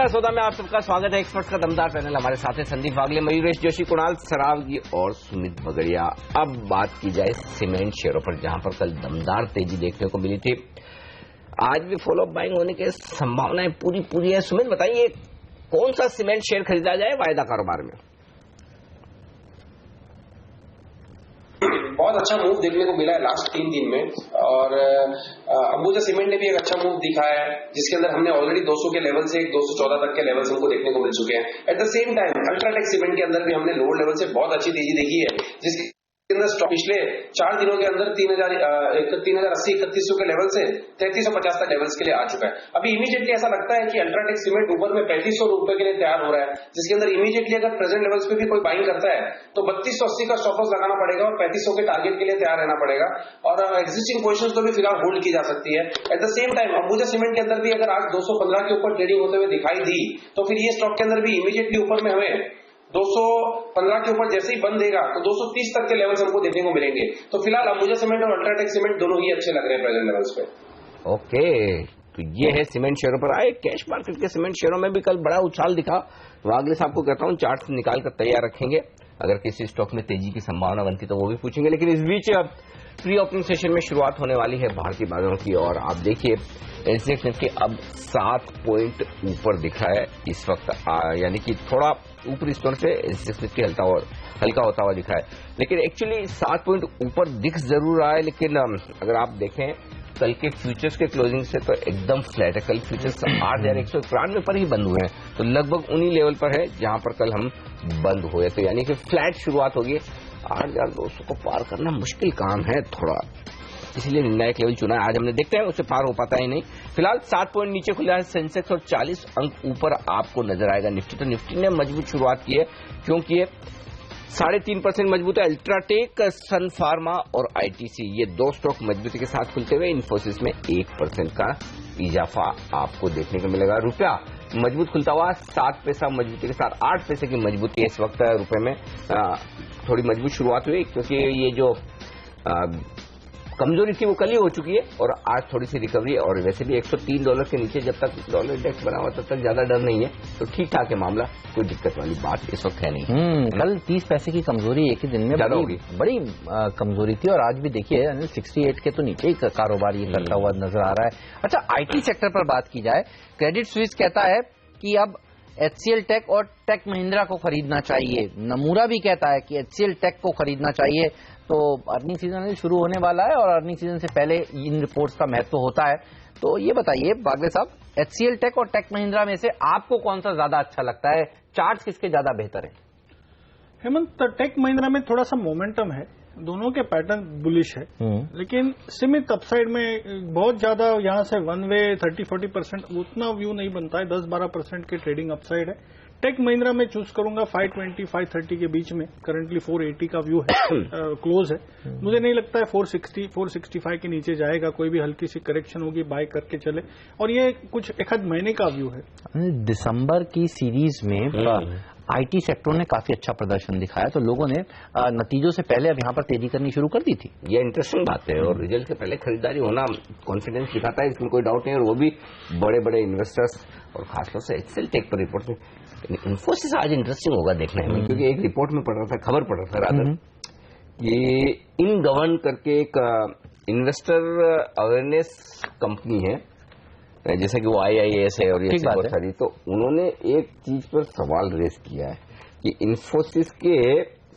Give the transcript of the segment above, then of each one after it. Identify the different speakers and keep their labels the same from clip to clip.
Speaker 1: नमस्कार, सौदा में आप सबका स्वागत है। एक्सपर्ट का दमदार पैनल हमारे साथ है संदीप वागले, मयूरेश जोशी, कुणाल सरावगी और सुमित बगड़िया। अब बात की जाए सीमेंट शेयरों पर, जहां पर कल दमदार तेजी देखने को मिली थी। आज भी फॉलो अप बाइंग होने की संभावनाएं पूरी है। सुमित बताइए, कौन सा सीमेंट शेयर खरीदा जाए वायदा कारोबार में?
Speaker 2: बहुत अच्छा मूव देखने को मिला है लास्ट 3 दिन में, और अंबुजा सीमेंट ने भी एक अच्छा मूव दिखाया है, जिसके अंदर हमने ऑलरेडी 200 के लेवल से 214 तक के लेवल्स हमको देखने को मिल चुके हैं। At the same time UltraTech cement के अंदर भी हमने लोअर लेवल से बहुत अच्छी तेजी देखी है, जिसके अंदर स्टॉक पिछले 4 दिनों के अंदर 3080-3100 के लेवल से 3350 तक लेवल्स के लिए आ चुका है। अभी इमीडिएटली ऐसा लगता है कि अल्ट्राटेक सीमेंट ऊपर में 3500 रुपए के लिए तैयार हो रहा है, जिसके अंदर इमीडिएटली अगर प्रेजेंट लेवल्स पे भी कोई बाइंग करता है तो 3280 का स्टॉप लॉस लगाना पड़ेगा और 3500 के टारगेट के लिए तैयार रहना पड़ेगा, और एक्जिस्टिंग पोजीशंस को भी फिलहाल होल्ड की जा सकती है। At the same time Ambuja cement के अंदर भी अगर आज 215 के ऊपर ट्रेडिंग होते हुए दिखाई दी तो फिर ये स्टॉक के अंदर भी इमीडिएटली ऊपर में हमें 215 के ऊपर जैसे ही बंद देगा तो 230 तक के लेवल्स हमको देखने को मिलेंगे। तो फिलहाल अंबुजा सीमेंट और अल्ट्राटेक सीमेंट दोनों ही अच्छे लग रहे हैं प्रेजेंट लेवल्स पे।
Speaker 1: ओके, तो ये है सीमेंट शेयरों पर आए। कैश मार्केट के सीमेंट शेयरों में भी कल बड़ा उछाल दिखा। वागले साहब को कहता हूं चार्ट निकाल कर तैयार रखेंगे, अगर किसी स्टॉक में तेजी की संभावना बनती तो वो भी पूछेंगे। लेकिन इस बीच प्री ओपनिंग सेशन में शुरुआत होने वाली है भारतीय बाजारों की, और आप देखिए एनसेक्स निफ्टी अब 7 पॉइंट ऊपर दिख रहा है इस वक्त, यानी कि थोड़ा ऊपरी स्तर से एनसेक्स निफ्टी हल्का होता हुआ दिख रहा है। लेकिन एक्चुअली 7 पॉइंट ऊपर दिख जरूर रहा है, लेकिन अगर आप देखें कल के फ्यूचर्स के क्लोजिंग से तो एकदम फ्लैट है। कल फ्यूचर्स 8191 पर ही बंद हुए हैं, तो लगभग उन्हीं लेवल पर है जहां पर कल हम बंद हुए, तो यानी कि फ्लैट शुरुआत होगी। 8200 को पार करना मुश्किल काम है थोड़ा, इसलिए निर्णायक लेवल चुना है आज हमने। देखते हैं उससे पार हो पाता है नहीं। फिलहाल 7 पॉइंट नीचे खुला है सेंसेक्स और 40 अंक ऊपर आपको नजर आएगा निफ्टी। तो निफ्टी ने मजबूत शुरुआत की है, क्योंकि ये 3.5% मजबूत है। अल्ट्राटेक, सन फार्मा और आईटीसी, ये 2 स्टॉक मजबूती के साथ खुलते हुए इन्फोसिस में 1% का इजाफा आपको देखने को मिलेगा। रुपया मजबूत खुलता हुआ 7 पैसा मजबूती के साथ 8 पैसे की मजबूती इस वक्त रुपए में थोड़ी मजबूत शुरुआत हुई, क्योंकि ये जो कमजोरी थी वो कल ही हो चुकी है और आज थोड़ी सी रिकवरी है। और वैसे भी $103 के नीचे जब तक डॉलर इंडेक्स बना हुआ तब तक ज्यादा डर नहीं है, तो ठीक ठाक है मामला, कोई दिक्कत वाली बात इस वक्त है नहीं।
Speaker 3: कल 30 पैसे की कमजोरी एक ही दिन में
Speaker 1: ज्यादा होगी,
Speaker 3: बड़ी कमजोरी थी, और आज भी देखिए 68 के तो नीचे ही कारोबार ये करता हुआ नजर आ रहा है। अच्छा, आईटी सेक्टर पर बात की जाए, क्रेडिट स्विस कहता है कि अब HCL टेक और टेक महिंद्रा को खरीदना चाहिए। नमूरा भी कहता है कि HCL टेक को खरीदना चाहिए। तो अर्निंग सीजन शुरू होने वाला है और अर्निंग सीजन से पहले इन रिपोर्ट्स का महत्व होता है। तो ये बताइए वागले साहब, HCL टेक और टेक महिंद्रा में से आपको कौन सा ज्यादा अच्छा लगता है? चार्ट्स किसके ज्यादा बेहतर है?
Speaker 4: हेमंत, टेक महिंद्रा में थोड़ा सा मोमेंटम है, दोनों के पैटर्न बुलिश है, लेकिन सीमित अपसाइड में बहुत ज्यादा यहाँ से वन वे 30-40% उतना व्यू नहीं बनता है। 10-12% की ट्रेडिंग अपसाइड है। टेक महिंद्रा में चूज करूंगा 520-530 के बीच में। करंटली 480 का व्यू है, क्लोज है। मुझे नहीं लगता है 460-465 के नीचे जाएगा। कोई भी हल्की सी करेक्शन होगी बाय करके चले, और ये कुछ 1 महीने का व्यू है।
Speaker 3: दिसंबर की सीरीज में आईटी सेक्टर ने काफी अच्छा प्रदर्शन दिखाया, तो लोगों ने नतीजों से पहले अब यहाँ पर तेजी करनी शुरू कर दी थी।
Speaker 1: ये इंटरेस्टिंग बात है, और रिजल्ट से पहले खरीदारी होना कॉन्फिडेंस दिखाता है, इसमें कोई डाउट नहीं। और वो भी बड़े बड़े इन्वेस्टर्स और खासतौर से एक्सेल टेक पर रिपोर्ट में। इन्फोसिस आज इंटरेस्टिंग होगा देखने में, क्योंकि एक रिपोर्ट में पढ़ रहा था, खबर पढ़ रहा था रादर, कि इन गवर्न करके एक इन्वेस्टर अवेयरनेस कंपनी है, जैसा कि वो IIAS है और ये बहुत सारी, तो उन्होंने एक चीज पर सवाल रेस किया है कि इन्फोसिस के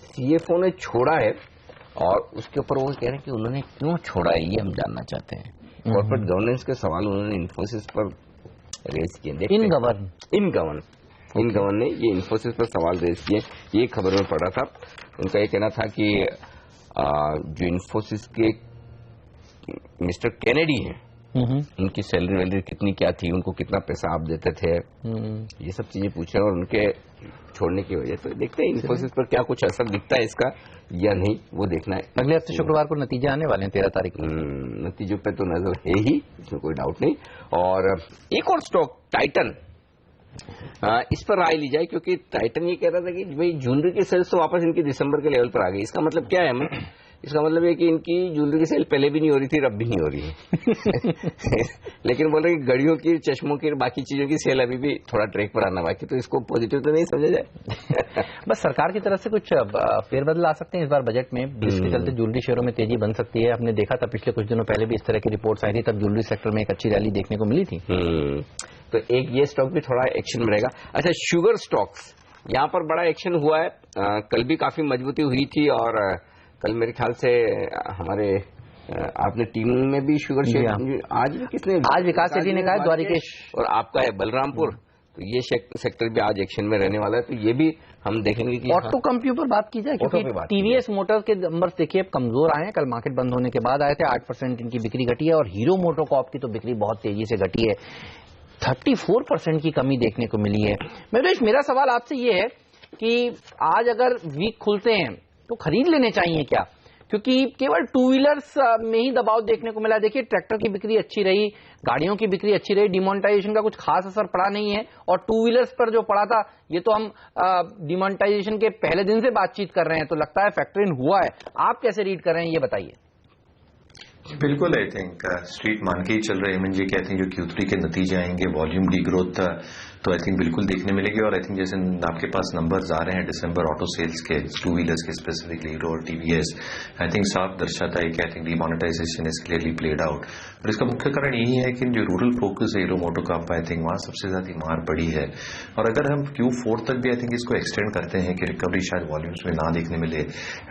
Speaker 1: CFO ने छोड़ा है, और उसके ऊपर वो कह रहे हैं कि उन्होंने क्यों छोड़ा है, ये हम जानना चाहते हैं। कॉर्पोरेट गवर्नेंस के सवाल उन्होंने इन्फोसिस पर रेस किए। इन गवर्न ने ये इन्फोसिस पर सवाल रेस किए। ये खबर में पढ़ा था, उनका ये कहना था कि जो इन्फोसिस के मिस्टर केनेडी हैं, उनकी सैलरी वैलरी कितनी क्या थी, उनको कितना पैसा आप देते थे, ये सब चीजें पूछे, और उनके छोड़ने की वजह। तो देखते हैं इन्फोसिस पर क्या कुछ असर दिखता है इसका या नहीं, वो देखना है।
Speaker 3: अगले हफ्ते शुक्रवार को नतीजे आने वाले हैं, 13 तारीख को।
Speaker 1: नतीजों पे तो नजर है ही, इसमें कोई डाउट नहीं। और एक और स्टॉक टाइटन, इस पर राय ली जाए, क्योंकि टाइटन ये कह रहा था कि भाई ज्वेलरी की सेल्स तो वापस इनकी दिसंबर के लेवल पर आ गई। इसका मतलब क्या है हमें इसका मतलब है कि इनकी ज्वेलरी की सेल पहले भी नहीं हो रही थी, अब भी नहीं हो रही है। लेकिन बोल रहे कि घड़ियों की, चश्मों की, बाकी चीजों की सेल अभी भी थोड़ा ट्रैक पर आना बाकी, तो इसको पॉजिटिव तो नहीं समझा जाए।
Speaker 3: बस सरकार की तरफ से कुछ फेरबदल आ सकते हैं इस बार बजट में, जिसके चलते ज्वेलरी शेयरों में तेजी बन सकती है। हमने देखा था पिछले कुछ दिनों पहले भी इस तरह की रिपोर्ट्स आई थी, तब ज्वेलरी सेक्टर में एक अच्छी रैली देखने को मिली थी।
Speaker 1: तो एक ये स्टॉक भी थोड़ा एक्शन में रहेगा। अच्छा, शुगर स्टॉक्स, यहाँ पर बड़ा एक्शन हुआ है। कल भी काफी मजबूती हुई थी और कल मेरे ख्याल से हमारे आपने टीम में भी शुगर शेयर, आज भी किसने,
Speaker 3: आज विकास सेठी ने कहा, द्वारिकेश,
Speaker 1: और आपका है बलरामपुर। तो ये सेक्टर भी आज एक्शन में रहने वाला है, तो ये भी हम देखेंगे कि
Speaker 3: ऑटो कंपनियों पर बात की जाए, क्योंकि टीवीएस मोटर्स के नंबर्स देखिए अब कमजोर आए हैं। कल मार्केट बंद होने के बाद आए थे, 8% इनकी बिक्री घटी है, और हीरो मोटोकॉर्प की तो बिक्री बहुत तेजी से घटी है, 34% की कमी देखने को मिली है। मेरा सवाल आपसे ये है कि आज अगर वीक खुलते हैं तो खरीद लेने चाहिए क्या, क्योंकि केवल टू व्हीलर्स में ही दबाव देखने को मिला। देखिए ट्रैक्टर की बिक्री अच्छी रही, गाड़ियों की बिक्री अच्छी रही, डिमोनेटाइजेशन का कुछ खास असर पड़ा नहीं है, और टू व्हीलर्स पर जो पड़ा था ये तो हम डिमोनेटाइजेशन के पहले दिन से बातचीत कर रहे हैं, तो लगता है फैक्टर इन हुआ है। आप कैसे रीड कर रहे हैं ये बताइए।
Speaker 5: बिल्कुल, आई थिंक स्ट्रीट मान के ही चल रहे हैं। जी कहते हैं जो Q3 के नतीजे आएंगे, वॉल्यूम डी ग्रोथ तो आई थिंक बिल्कुल देखने मिलेगी। और आई थिंक जैसे आपके पास नंबर्स आ रहे हैं दिसंबर ऑटो सेल्स के, टू व्हीलर्स के स्पेसिफिकली, हीरो और टीवीएस, आई थिंक साफ दर्शाता है कि I think demonetisation is clearly played out. और इसका मुख्य कारण यही है कि जो रूरल फोकस है हीरो मोटोकॉर्प, आई थिंक वहां सबसे ज्यादा मार पड़ी है। और अगर हम Q4 तक भी आई थिंक इसको एक्सटेंड करते हैं कि रिकवरी शायद वॉल्यूम्स में ना देखने मिले,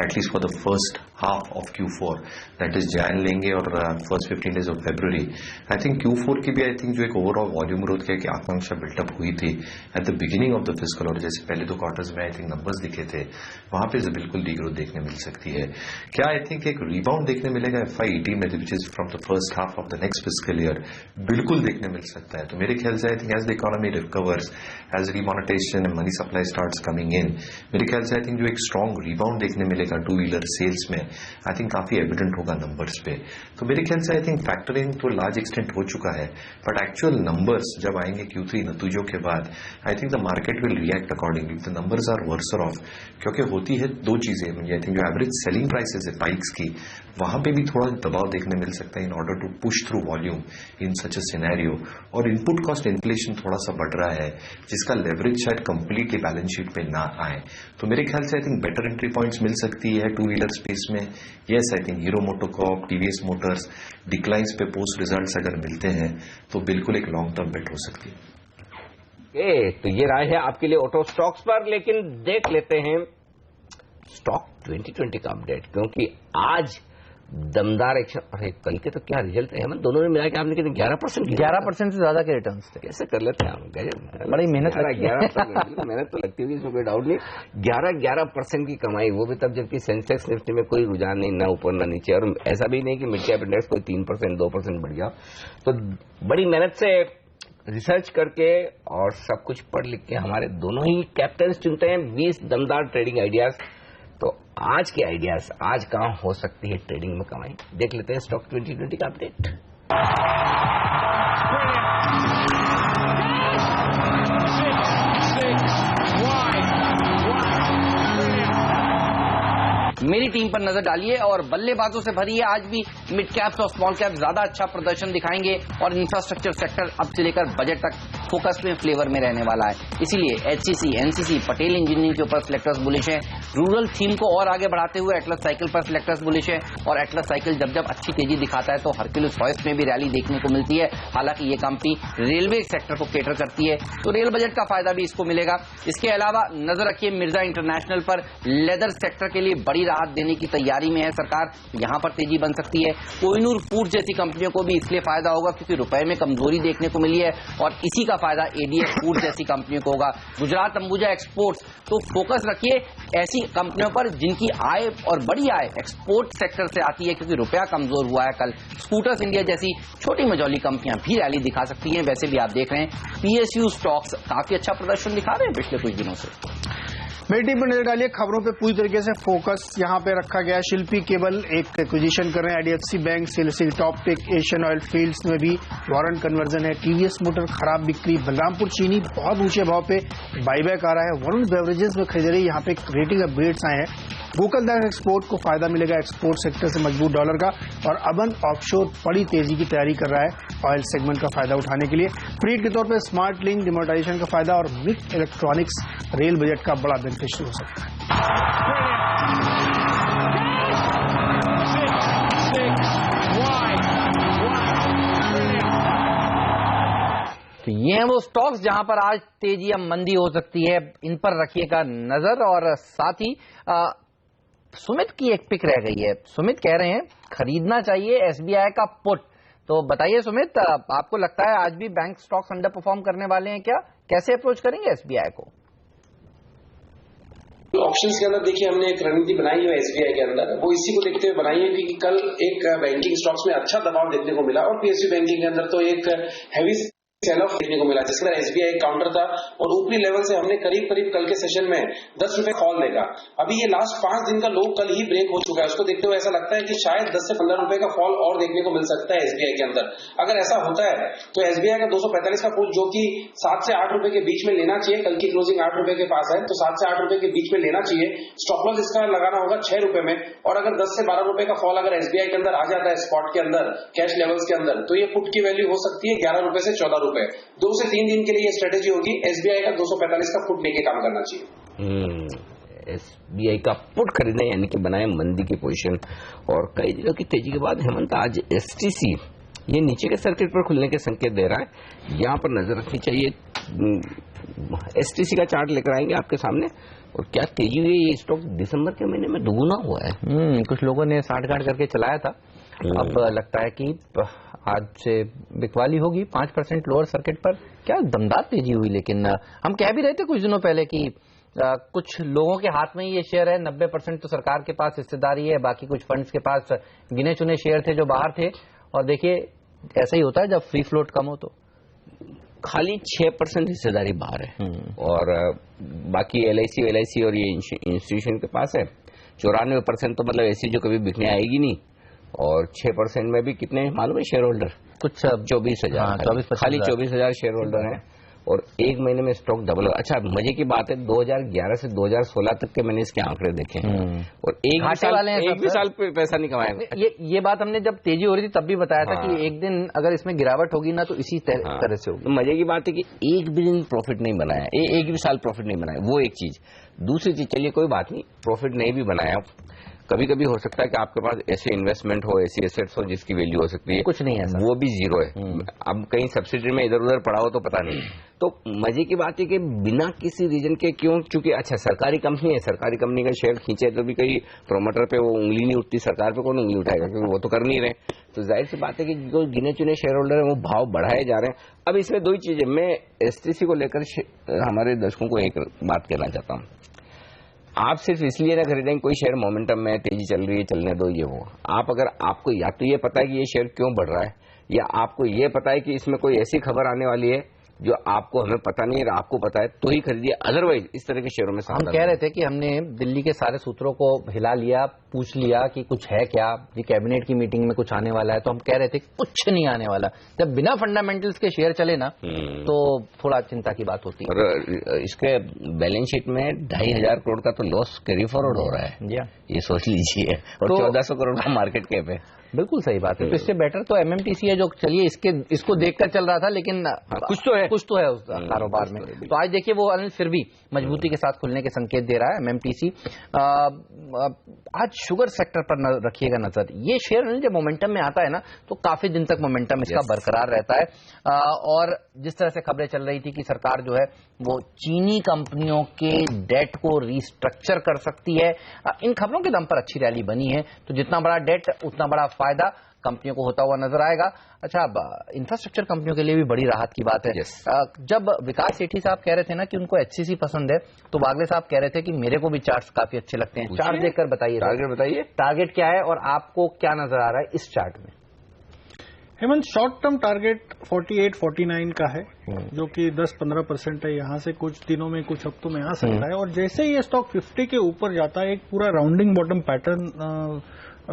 Speaker 5: at least for the first half of Q4, that is Jain लेंगे और first 15 days of February, I think Q4 की भी आई थिंक जो एक ओवरऑल वॉल्यूम ग्रोथ की आकांक्षा बिल्टअप हुई थी at the beginning of the fiscal, और जैसे पहले 2 क्वार्टर्स में आई थिंक नंबर्स दिखे थे, वहां पे बिल्कुल डीग्रोथ देखने मिल सकती है। क्या आई थिंक एक रिबाउंड देखने मिलेगा FY18 में, which is from the first half of the next fiscal year, बिल्कुल देखने मिल सकता है। तो मेरे ख्याल से I think as the economy recovers, as remonetisation and money supply starts coming in, मेरे ख्याल से आई थिंक जो एक स्ट्रॉन्ग रिबाउंड देखने मिलेगा टू व्हीलर सेल्स में, आई थिंक काफी एविडेंट होगा नंबर्स पे। तो मेरे ख्याल से आई थिंक फैक्टरिंग तो लार्ज एक्सटेंट हो चुका है, बट एक्चुअल नंबर्स जब आएंगे Q3 नतीजों के बाद, I think the market will react accordingly. The numbers are worser off, क्योंकि होती है 2 चीजें, आई थिंक जो एवरेज सेलिंग प्राइसेस है बाइक्स की, वहां पे भी थोड़ा दबाव देखने मिल सकता है in order to push through volume in such a scenario. और इनपुट कॉस्ट इन्फ्लेशन थोड़ा सा बढ़ रहा है, जिसका लेवरेज शायद कंप्लीटली बैलेंस शीट पे ना आए। तो मेरे ख्याल से I think better entry points मिल सकती है टू व्हीलर स्पेस में। Yes, I think Hero MotoCorp, TVS Motors declines पे पोस्ट रिजल्ट्स अगर मिलते हैं तो बिल्कुल एक लॉन्ग टर्म बेट हो सकती है।
Speaker 1: तो ये राय है आपके लिए ऑटो स्टॉक्स पर, लेकिन देख लेते हैं स्टॉक 2020 का अपडेट, क्योंकि आज दमदार एक्शन। अरे कल के तो क्या रिजल्ट है, हम दोनों ने मिला के आपने कितने 11%
Speaker 3: से ज्यादा के रिटर्न्स थे।
Speaker 1: कैसे कर लेते हैं हम,
Speaker 3: बड़ी मेहनत,
Speaker 1: 11% मेहनत तो लगती होगी, इसमें कोई डाउट नहीं। 11% की कमाई, वो भी तब जबकि सेंसेक्स निफ्टी में कोई रुझान नहीं, ना ऊपर ना नीचे, और ऐसा भी नहीं कि मिड कैप इंडेक्स कोई 3% 2% बढ़ गया। तो बड़ी मेहनत से रिसर्च करके और सब कुछ पढ़ लिख के हमारे दोनों ही कैप्टन्स चुनते हैं 20 दमदार ट्रेडिंग आइडियाज। तो आज के आइडियाज, आज कहां हो सकती है ट्रेडिंग में कमाई, देख लेते हैं स्टॉक 2020 का अपडेट।
Speaker 3: मेरी टीम पर नजर डालिए, और बल्लेबाजों से भरी है आज भी। मिड कैप्स और स्मॉल कैप्स ज्यादा अच्छा प्रदर्शन दिखाएंगे, और इंफ्रास्ट्रक्चर सेक्टर अब से लेकर बजट तक फोकस में, फ्लेवर में रहने वाला है। इसीलिए HCC, NCC, पटेल इंजीनियरिंग के ऊपर सिलेक्टर्स बुलिश है। रूरल थीम को और आगे बढ़ाते हुए एटलस साइकिल पर सिलेक्टर्स बुलिश है, और एटलस साइकिल जब जब अच्छी तेजी दिखाता है तो हरक्यूलिस हॉइस्ट में भी रैली देखने को मिलती है। हालांकि ये कंपनी रेलवे सेक्टर को केटर करती है, तो रेल बजट का फायदा भी इसको मिलेगा। इसके अलावा नजर रखिए मिर्जा इंटरनेशनल पर, लेदर सेक्टर के लिए बड़ी राहत देने की तैयारी में है सरकार, यहां पर तेजी बन सकती है। कोहिनूर फूड जैसी कंपनियों को भी इसलिए फायदा होगा क्योंकि रुपए में कमजोरी देखने को मिली है, और इसी का फायदा ADF फूड जैसी कंपनियों को होगा। गुजरात अंबुजा एक्सपोर्ट्स, तो फोकस रखिए ऐसी कंपनियों पर जिनकी आय और बड़ी आय एक्सपोर्ट सेक्टर से आती है, क्योंकि रुपया कमजोर हुआ है। कल स्कूटर्स इंडिया जैसी छोटी मझौली कंपनियां भी रैली दिखा सकती हैं। वैसे भी आप देख रहे हैं PSU स्टॉक्स काफी अच्छा प्रदर्शन दिखा रहे हैं पिछले कुछ दिनों से।
Speaker 4: मेरी टीम पर नजर डालिए, खबरों पे पूरी तरीके से फोकस यहाँ पे रखा गया है। शिल्पी केबल एक एक्विजिशन कर रहे हैं, IDFC बैंक, सिलसिल top pick, Asian oil fields में भी वारंट कन्वर्जन है। TVS मोटर खराब बिक्री, बलरामपुर चीनी बहुत ऊंचे भाव पे बाईबैक आ रहा है। वरुण बेवरेजेस में खरीदारी, यहाँ पे रेटिंग अपग्रेड्स आए हैं।
Speaker 6: गोकुलदास एक्सपोर्ट को फायदा मिलेगा एक्सपोर्ट सेक्टर से मजबूत डॉलर का, और अबन ऑफशोर बड़ी तेजी की तैयारी कर रहा है ऑयल सेगमेंट का फायदा उठाने के लिए। फ्रीड के तौर पर स्मार्ट लिंक डिमोनेटाइजेशन का फायदा और मिक इलेक्ट्रॉनिक्स रेल बजट का बड़ा बेनिफिशियल हो सकता है।
Speaker 3: तो ये हैं वो स्टॉक्स जहां पर आज तेजी या मंदी हो सकती है, इन पर रखिएगा नजर। और साथ ही सुमित की एक पिक रह गई है। सुमित कह रहे हैं खरीदना चाहिए एसबीआई का पुट। तो बताइए सुमित, आपको लगता है आज भी बैंक स्टॉक्स अंडर परफॉर्म करने वाले हैं क्या? कैसे अप्रोच करेंगे एसबीआई को?
Speaker 2: ऑप्शंस के अंदर देखिए हमने एक रणनीति बनाई है एसबीआई के अंदर, वो इसी को देखते हुए बनाई है क्योंकि कल एक बैंकिंग स्टॉक्स में अच्छा दबाव देखने को मिला और पीएसयू बैंकिंग के अंदर तो एक हैवी सेल ऑफ देखने को मिला, जिसके अंदर एसबीआई काउंटर था और ऊपरी लेवल से हमने करीब करीब कल के सेशन में 10 रुपए कॉल देखा। अभी ये लास्ट 5 दिन का लो कल ही ब्रेक हो चुका है, उसको देखते हुए ऐसा लगता है कि शायद 10 से 15 रुपए का फॉल और देखने को मिल सकता है एसबीआई के अंदर। अगर ऐसा होता है तो एसबीआई का 245 का पुट जो कि 7 से 8 रुपए के बीच में लेना चाहिए, कल की क्लोजिंग 8 रुपए के पास है तो 7 से 8 रुपए के बीच में लेना चाहिए। स्टॉप लॉस इसका लगाना होगा 6 रुपए में, और अगर 10 से 12 रुपए का फॉल अगर एसबीआई के अंदर आ जाता है स्पॉट के अंदर कैश लेवल्स के अंदर, तो ये पुट की वैल्यू हो सकती है 11 रुपए से 14 रुपए। 2 से 3 दिन के लिए ये स्ट्रेटेजी होगी, एसबीआई का 245 का पुट लेके काम करना चाहिए।
Speaker 1: एसबीआई का पुट खरीदने यानी कि बनाए मंदी की पोजीशन। और कई दिनों की तेजी के बाद हेमंत आज एसटीसी ये नीचे के सर्किट पर खुलने के संकेत दे रहा है, यहां पर नजर रखनी चाहिए। एसटीसी का चार्ट लेकर आएंगे आपके सामने। और क्या तेजी हुई है, ये स्टॉक दिसंबर के महीने में दुगुना हुआ है।
Speaker 3: कुछ लोगों ने साठ-गांठ करके चलाया था, अब लगता है कि आज से बिकवाली होगी 5% लोअर सर्किट पर। क्या दमदार तेजी हुई, लेकिन हम कह भी रहे थे कुछ दिनों पहले कि कुछ लोगों के हाथ में ही ये शेयर है, 90% तो सरकार के पास हिस्सेदारी है, बाकी कुछ फंड्स के पास गिने चुने शेयर थे जो बाहर थे। और देखिए ऐसा ही होता है जब फ्री फ्लोट कम हो तो
Speaker 1: खाली 6% हिस्सेदारी बाहर है और बाकी एलआईसी और ये इंस्टीट्यूशन के पास है। 94% तो मतलब ऐसी जो कभी बिकने आएगी नहीं। और 6% में भी कितने मालूम है शेयर होल्डर?
Speaker 3: कुछ
Speaker 1: 24,000 खाली 24,000 शेयर होल्डर हैं। और एक महीने में स्टॉक डबल। अच्छा मजे की बात है 2011 से 2016 तक के मैंने इसके आंकड़े देखे और एक भी साल पे पैसा नहीं कमाया।
Speaker 3: ये बात हमने जब तेजी हो रही थी तब भी बताया था कि एक दिन अगर इसमें गिरावट होगी ना तो इसी तरह से होगी।
Speaker 1: मजे की बात है कि एक भी दिन प्रॉफिट नहीं बनाया, एक भी साल प्रॉफिट नहीं बनाया, वो एक चीज। दूसरी चीज चलिए कोई बात नहीं, प्रॉफिट नहीं भी बनाया, कभी कभी हो सकता है कि आपके पास ऐसे इन्वेस्टमेंट हो, ऐसी एसेट्स हो जिसकी वैल्यू हो सकती है,
Speaker 3: कुछ नहीं है
Speaker 1: वो भी जीरो है। अब कहीं सब्सिडी में इधर उधर पड़ा हो तो पता नहीं। तो मजे की बात है कि बिना किसी रीजन के क्यों, चूंकि अच्छा सरकारी कंपनी है, सरकारी कंपनी का शेयर खींचे तो भी कहीं प्रोमोटर पे वो उंगली नहीं उठती, सरकार पे कौन उंगली उठाएगा क्योंकि वो तो कर नहीं रहे। तो जाहिर सी बात है कि जो गिने चुने शेयर होल्डर है वो भाव बढ़ाए जा रहे हैं। अब इसमें दो ही चीजें, मैं एसटीसी को लेकर हमारे दर्शकों को एक बात कहना चाहता हूँ। आप सिर्फ इसलिए ना खरीदेंगे कोई शेयर मोमेंटम में तेजी चल रही है चलने दो ये वो। आप अगर आपको या तो ये पता है कि ये शेयर क्यों बढ़ रहा है, या आपको ये पता है कि इसमें कोई ऐसी खबर आने वाली है जो आपको हमें पता नहीं है, आपको पता है तो ही खरीदिए, अदरवाइज इस तरह के शेयरों में
Speaker 3: हम कह रहे थे कि हमने दिल्ली के सारे सूत्रों को हिला लिया, पूछ लिया कि कुछ है क्या, ये कैबिनेट की मीटिंग में कुछ आने वाला है, तो हम कह रहे थे कुछ नहीं आने वाला। जब बिना फंडामेंटल्स के शेयर चले ना तो थोड़ा चिंता की बात होती है।
Speaker 1: और इसके बैलेंस शीट में 2,500 करोड़ का तो लॉस कैरी फॉरवर्ड हो रहा है, ये सोच लीजिए, और 1,400 करोड़ का मार्केट कैप है।
Speaker 3: बिल्कुल सही बात है। तो इससे बेटर तो एमएमटीसी है जो चलिए इसको देखकर चल रहा था, लेकिन कुछ तो है उस कारोबार में। तो आज देखिए वो अनिल फिर भी मजबूती के साथ खुलने के संकेत दे रहा है एमएमटीसी। आज शुगर सेक्टर पर रखिएगा नजर। ये शेयर जब मोमेंटम में आता है ना तो काफी दिन तक मोमेंटम इसका बरकरार रहता है। और जिस तरह से खबरें चल रही थी कि सरकार जो है वो चीनी कंपनियों के डेट को रिस्ट्रक्चर कर सकती है, इन खबरों के दम पर अच्छी रैली बनी है। तो जितना बड़ा डेट उतना बड़ा फायदा कंपनियों को होता हुआ नजर आएगा। अच्छा, अब इंफ्रास्ट्रक्चर कंपनियों के लिए भी बड़ी राहत की बात है। जब विकास सेठी साहब कह रहे थे ना कि उनको एचसीसी पसंद है, तो बागले साहब कह रहे थे कि मेरे को भी चार्ट्स काफी अच्छे लगते हैं। चार्ट देखकर बताइए, टारगेट क्या है और आपको क्या नजर आ रहा है इस चार्ट में?
Speaker 4: हेमंत, शॉर्ट टर्म टारगेट 48-49 का है, जो कि 10-15% है। यहाँ से कुछ दिनों में कुछ हफ्तों में आ सकता है। और जैसे ही ये स्टॉक 50 के ऊपर जाता है, एक पूरा राउंडिंग बॉटम पैटर्न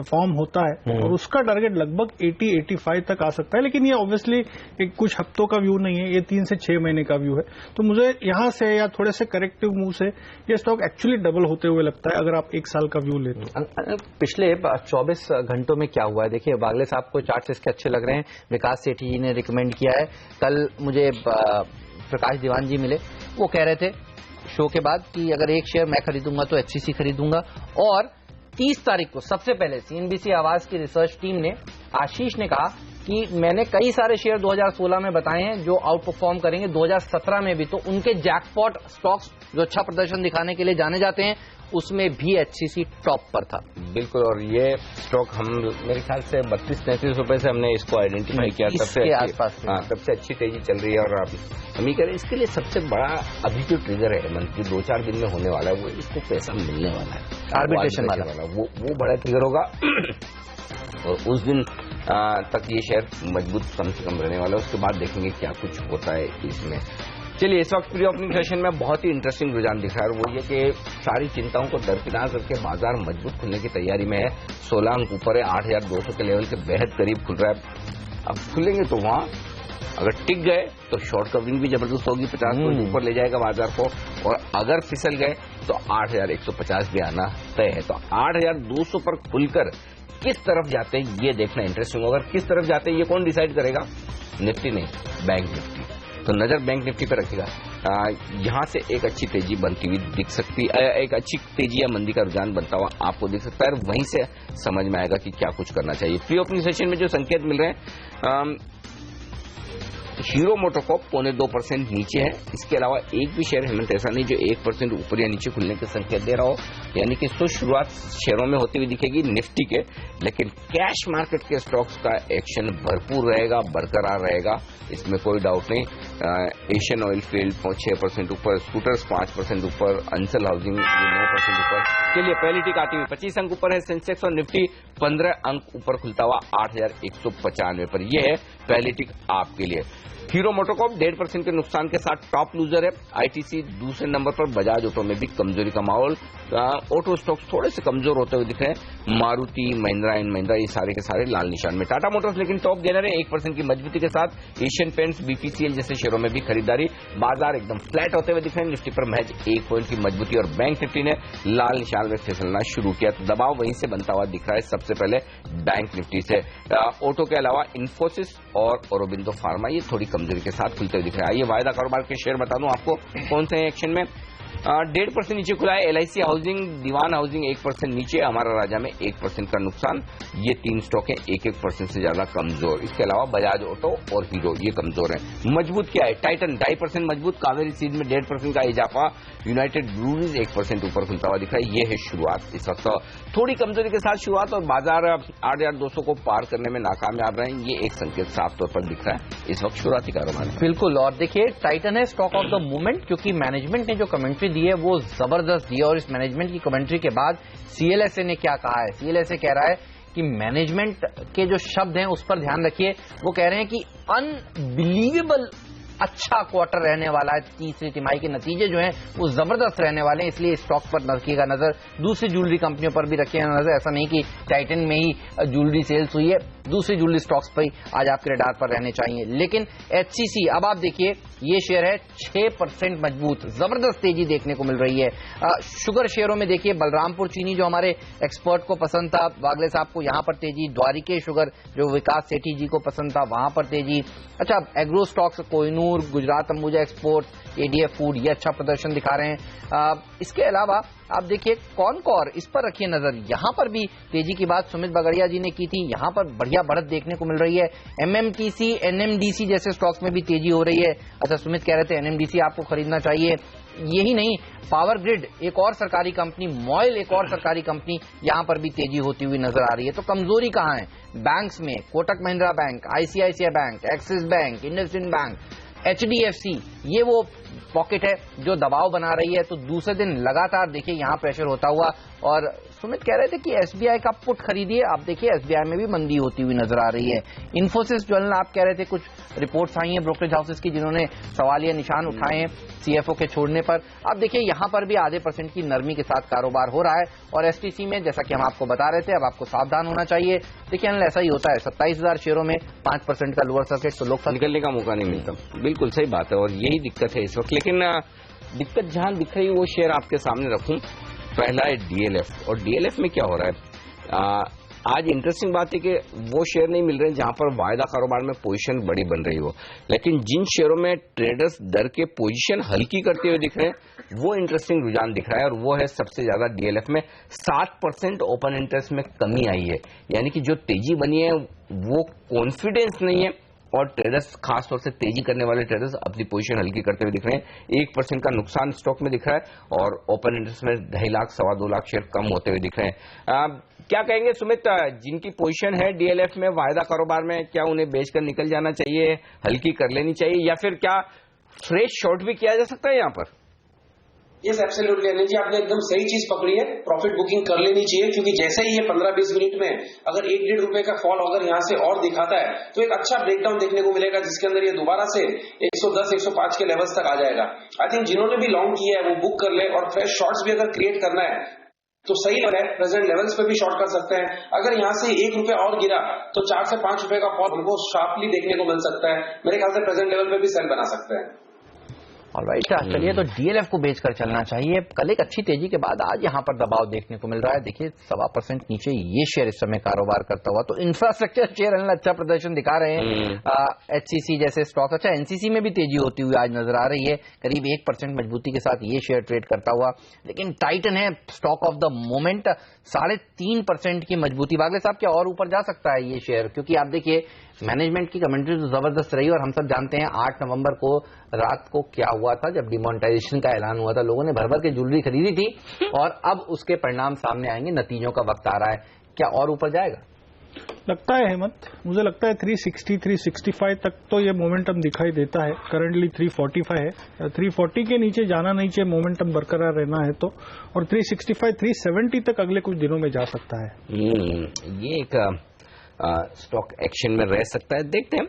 Speaker 4: फॉर्म होता है और उसका टारगेट लगभग 80-85 तक आ सकता है। लेकिन ये ऑब्वियसली एक कुछ हफ्तों का व्यू नहीं है, ये 3 से 6 महीने का व्यू है। तो मुझे यहां से या थोड़े से करेक्टिव मूव से ये स्टॉक एक्चुअली डबल होते हुए लगता है अगर आप 1 साल का व्यू ले तो।
Speaker 3: पिछले 24 घंटों में क्या हुआ है देखिए, बागले साहब को चार्ट्स इसके अच्छे लग रहे हैं, विकास सेठी जी ने रिकमेंड किया है। कल मुझे प्रकाश दीवान जी मिले, वो कह रहे थे शो के बाद कि अगर एक शेयर मैं खरीदूंगा तो HCC खरीदूंगा। और 30 तारीख को सबसे पहले CNBC आवाज की रिसर्च टीम ने, आशीष ने कहा कि मैंने कई सारे शेयर 2016 में बताए हैं जो आउट परफॉर्म करेंगे 2017 में भी, तो उनके जैकपॉट स्टॉक्स जो अच्छा प्रदर्शन दिखाने के लिए जाने जाते हैं उसमें भी HCC टॉप पर था।
Speaker 1: बिल्कुल, और ये स्टॉक हम मेरे ख्याल से 32-33 रुपए से हमने इसको आइडेंटिफाई किया, तब से अच्छी तेजी चल रही है। और हम ही करें इसके लिए सबसे बड़ा अभी जो ट्रिगर है मंथ की 2-4 दिन में होने वाला है, वो इसको पैसा मिलने वाला है,
Speaker 3: आर्बिट्रेशन वाला
Speaker 1: वो बड़ा ट्रिगर होगा और उस दिन तक ये शेयर मजबूत कम से कम रहने वाला है। उसके बाद देखेंगे क्या कुछ होता है इसमें। चलिए, इस वक्त प्री ओपनिंग सेशन में बहुत ही इंटरेस्टिंग रुझान दिख रहा है और वो ये कि सारी चिंताओं को दरकिनार करके बाजार मजबूत खुलने की तैयारी में है। 16 अंक ऊपर है, 8,200 के लेवल के बेहद करीब खुल रहा है। अब खुलेंगे तो वहां अगर टिक गए तो शॉर्ट कवरिंग भी जबरदस्त होगी, 50 पॉइंट ऊपर ले जाएगा बाजार को, और अगर फिसल गए तो 8,150 भी आना तय है। तो 8,200 पर खुलकर किस तरफ जाते हैं ये देखना इंटरेस्टिंग होगा। किस तरफ जाते हैं ये कौन डिसाइड करेगा? निफ्टी नहीं, बैंक निफ्टी। तो नजर बैंक निफ्टी पर रखेगा। यहां से एक अच्छी तेजी बनती हुई दिख सकती है, एक अच्छी तेजी या मंदी का रुझान बनता हुआ आपको दिख सकता है, और वहीं से समझ में आएगा कि क्या कुछ करना चाहिए। प्री ओपनिंग सेशन में जो संकेत मिल रहे हैं, हीरो मोटोकॉर्प 0.25% नीचे है। इसके अलावा एक भी शेयर हेमंत ऐसा नहीं जो 1% ऊपर या नीचे खुलने के संकेत दे रहा हो, यानी कि इसको शुरुआत शेयरों में होती हुई दिखेगी निफ्टी के, लेकिन कैश मार्केट के स्टॉक्स का एक्शन भरपूर रहेगा, बरकरार रहेगा, इसमें कोई डाउट नहीं। एशियन ऑयल फील्ड 6% ऊपर, स्कूटर्स 5% ऊपर, अंसल हाउसिंग 9% ऊपर। चलिए, पहली टिक आती हुई 25 अंक ऊपर है सेंसेक्स और निफ्टी 15 अंक ऊपर खुलता हुआ 8,195 पर। यह है पहली टिक आपके लिए। हीरो मोटोकॉर्प 1.5% के नुकसान के साथ टॉप लूजर है। आईटीसी दूसरे नंबर पर, बजाज ऑटो में भी कमजोरी का माहौल, ऑटो स्टॉक्स थोड़े से कमजोर होते हुए दिख रहे हैं। मारुति, महिंद्रा एंड महिंद्रा ये सारे के सारे लाल निशान में। टाटा मोटर्स लेकिन टॉप गेनर है 1% की मजबूती के साथ। एशियन पेंट्स, BPCL जैसे शेयरों में भी खरीदारी। बाजार एकदम फ्लैट होते हुए दिख रहे हैं, निफ्टी पर महज 1 पॉइंट की मजबूती, और बैंक निफ्टी ने लाल निशान में फिसलना शुरू किया। तो दबाव वहीं से बनता हुआ दिख रहा है, सबसे पहले बैंक निफ्टी से। ऑटो के अलावा इन्फोसिस और औरोबिंदो फार्मा ये थोड़ी कमजोरी के साथ खुलते हुए दिख रहा है। ये वायदा कारोबार के शेयर बता दूं आपको कौन से एक्शन में। 1.5% नीचे खुला है LIC हाउसिंग, दीवान हाउसिंग 1% नीचे, हमारा राजा में 1% का नुकसान। ये 3 स्टॉक हैं 1% से ज्यादा कमजोर। इसके अलावा बजाज ऑटो और हीरो ये कमजोर हैं। मजबूत क्या है? टाइटन 2.5% मजबूत, कावेरी सीड में 1.5% का इजाफा, यूनाइटेड ब्रूरीज 1% ऊपर खुलता हुआ दिख रहा है। ये है शुरुआत इस वक्त, थोड़ी कमजोरी के साथ शुरुआत, और बाजार 8,200 को पार करने में नाकामयाब रहे, ये एक संकेत साफ तौर पर दिख रहा है इस वक्त शुरुआती कारोबार में।
Speaker 3: बिल्कुल, और देखिए टाइटन है स्टॉक ऑफ द मोमेंट, क्योंकि मैनेजमेंट ने जो कमेंट्री दी है वो जबरदस्त दी है। और इस मैनेजमेंट की कमेंट्री के बाद CLSA ने क्या कहा है? CLSA कह रहा है कि मैनेजमेंट के जो शब्द हैं उस पर ध्यान रखिए। वो कह रहे हैं कि अनबिलीवेबल अच्छा क्वार्टर रहने वाला है, तीसरी तिमाही के नतीजे जो हैं वो जबरदस्त रहने वाले हैं, इसलिए स्टॉक पर रखिएगा नजर। दूसरी ज्वेलरी कंपनियों पर भी रखिएगा नजर। ऐसा नहीं कि टाइटन में ही ज्वेलरी सेल्स हुई है, दूसरी ज्वेलरी स्टॉक्स पर ही आज आपके रडार पर रहने चाहिए। लेकिन HCC, अब आप देखिए ये शेयर है 6% मजबूत, जबरदस्त तेजी देखने को मिल रही है। शुगर शेयरों में देखिए बलरामपुर चीनी जो हमारे एक्सपर्ट को पसंद था, वागले साहब को, यहां पर तेजी। द्वारिके शुगर जो विकास सेठी जी को पसंद था, वहां पर तेजी। अच्छा, agro stocks Kohinoor, Gujarat Ambuja export, ADF food ये अच्छा प्रदर्शन दिखा रहे हैं। इसके अलावा आप देखिए कॉनकॉर, इस पर रखिए नजर। यहां पर भी तेजी की बात सुमित बगड़िया जी ने की थी, यहां पर बढ़िया बढ़त देखने को मिल रही है। MMTC, NMDC जैसे स्टॉक्स में भी तेजी हो रही है। अच्छा, सुमित कह रहे थे NMDC आपको खरीदना चाहिए। यही नहीं, पावर ग्रिड एक और सरकारी कंपनी, मॉयल एक और सरकारी कंपनी, यहां पर भी तेजी होती हुई नजर आ रही है। तो कमजोरी कहां है? बैंक्स में Kotak Mahindra bank, ICICI bank, axis bank, IndusInd bank, HDFC ये वो पॉकेट है जो दबाव बना रही है। तो दूसरे दिन लगातार देखिए यहाँ प्रेशर होता हुआ, और सुमित कह रहे थे कि एसबीआई का पुट खरीदिए, आप देखिए एसबीआई में भी मंदी होती हुई नजर आ रही है। इन्फोसिस ज्वेलर आप कह रहे थे, कुछ रिपोर्ट्स आई हैं ब्रोकरेज हाउसेस की जिन्होंने सवालिया निशान उठाए हैं सीएफओ के छोड़ने पर। अब देखिए यहाँ पर भी आधे % की नरमी के साथ कारोबार हो रहा है, और एसटीसी में जैसा कि हम आपको बता रहे थे अब आपको सावधान होना चाहिए। देखिए ऐसा ही होता है, 27,000 शेयरों में 5% का लोअर सर्किट, तो लोग
Speaker 1: निकलने का मौका नहीं मिलता। बिल्कुल सही बात है, और यही दिक्कत है इस वक्त। लेकिन दिक्कत जहां दिख रही है वो शेयर आपके सामने रखूं। पहला है डीएलएफ, और डीएलएफ में क्या हो रहा है, आज इंटरेस्टिंग बात है कि वो शेयर नहीं मिल रहे हैं जहां पर वायदा कारोबार में पोजीशन बड़ी बन रही हो, लेकिन जिन शेयरों में ट्रेडर्स डर के पोजीशन हल्की करते हुए दिख रहे हैं वो इंटरेस्टिंग रुझान दिख रहा है, और वो है सबसे ज्यादा डीएलएफ में 7% ओपन इंटरेस्ट में कमी आई है। यानी कि जो तेजी बनी है वो कॉन्फिडेंस नहीं है, और ट्रेडर्स खासतौर से तेजी करने वाले ट्रेडर्स अपनी पोजीशन हल्की करते हुए दिख रहे हैं। 1% का नुकसान स्टॉक में दिख रहा है, और ओपन इंटरेस्ट में 2.5 लाख 2.25 लाख शेयर कम होते हुए दिख रहे हैं। क्या कहेंगे सुमित, जिनकी पोजीशन है डीएलएफ में वायदा कारोबार में, क्या उन्हें बेचकर निकल जाना चाहिए, हल्की कर लेनी चाहिए, या फिर क्या फ्रेश शॉर्ट भी किया जा सकता है यहाँ पर?
Speaker 2: यस एब्सोल्युटली अनिल जी, आपने एकदम सही चीज पकड़ी है। प्रॉफिट बुकिंग कर लेनी चाहिए, क्योंकि जैसे ही ये 15-20 मिनट में अगर 1-1.5 रुपए का फॉल अगर यहाँ से और दिखाता है तो एक अच्छा ब्रेकडाउन देखने को मिलेगा, जिसके अंदर ये दोबारा से 110-105 के लेवल्स तक आ जाएगा। आई थिंक जिन्होंने भी लॉन्ग किया है वो बुक कर ले, और फ्रेश शॉर्ट्स भी अगर क्रिएट करना है तो सही है, प्रेजेंट लेवल्स पे भी शॉर्ट कर सकते हैं। अगर यहाँ से 1 रुपया और गिरा तो 4 से 5 रुपए का फॉल हमको शार्पली देखने को मिल सकता है। मेरे ख्याल से प्रेजेंट लेवल पे भी सेल बना सकते हैं।
Speaker 3: ऑलराइट, चलिए तो डीएलएफ को बेचकर चलना चाहिए। कल एक अच्छी तेजी के बाद आज यहाँ पर दबाव देखने को मिल रहा है। देखिए 1.25% नीचे ये शेयर इस समय कारोबार करता हुआ, तो इंफ्रास्ट्रक्चर शेयर अच्छा प्रदर्शन दिखा रहे हैं। एचसीसी जैसे स्टॉक, अच्छा एनसीसी में भी तेजी होती हुई आज नजर आ रही है, करीब 1% मजबूती के साथ ये शेयर ट्रेड करता हुआ। लेकिन टाइटन है स्टॉक ऑफ द मोमेंट, 3.5% की मजबूती। बागले साहब क्या और ऊपर जा सकता है ये शेयर? क्योंकि आप देखिए मैनेजमेंट की कमेंट्री तो जबरदस्त रही, और हम सब जानते हैं 8 नवंबर को रात को क्या हुआ था जब डिमोनेटाइजेशन का ऐलान हुआ था। लोगों ने भर भर के ज्वेलरी खरीदी थी, और अब उसके परिणाम सामने आएंगे, नतीजों का वक्त आ रहा है। क्या और ऊपर जाएगा?
Speaker 4: लगता है हेमंत, मुझे लगता है 360-365 तक तो ये मोमेंटम दिखाई देता है। करंटली 345 है, 340 के नीचे जाना नहीं चाहिए मोमेंटम बरकरार रहना है तो, और 365-370 तक अगले कुछ दिनों में जा सकता है।
Speaker 1: ये एक स्टॉक एक्शन में रह सकता है, देखते हैं।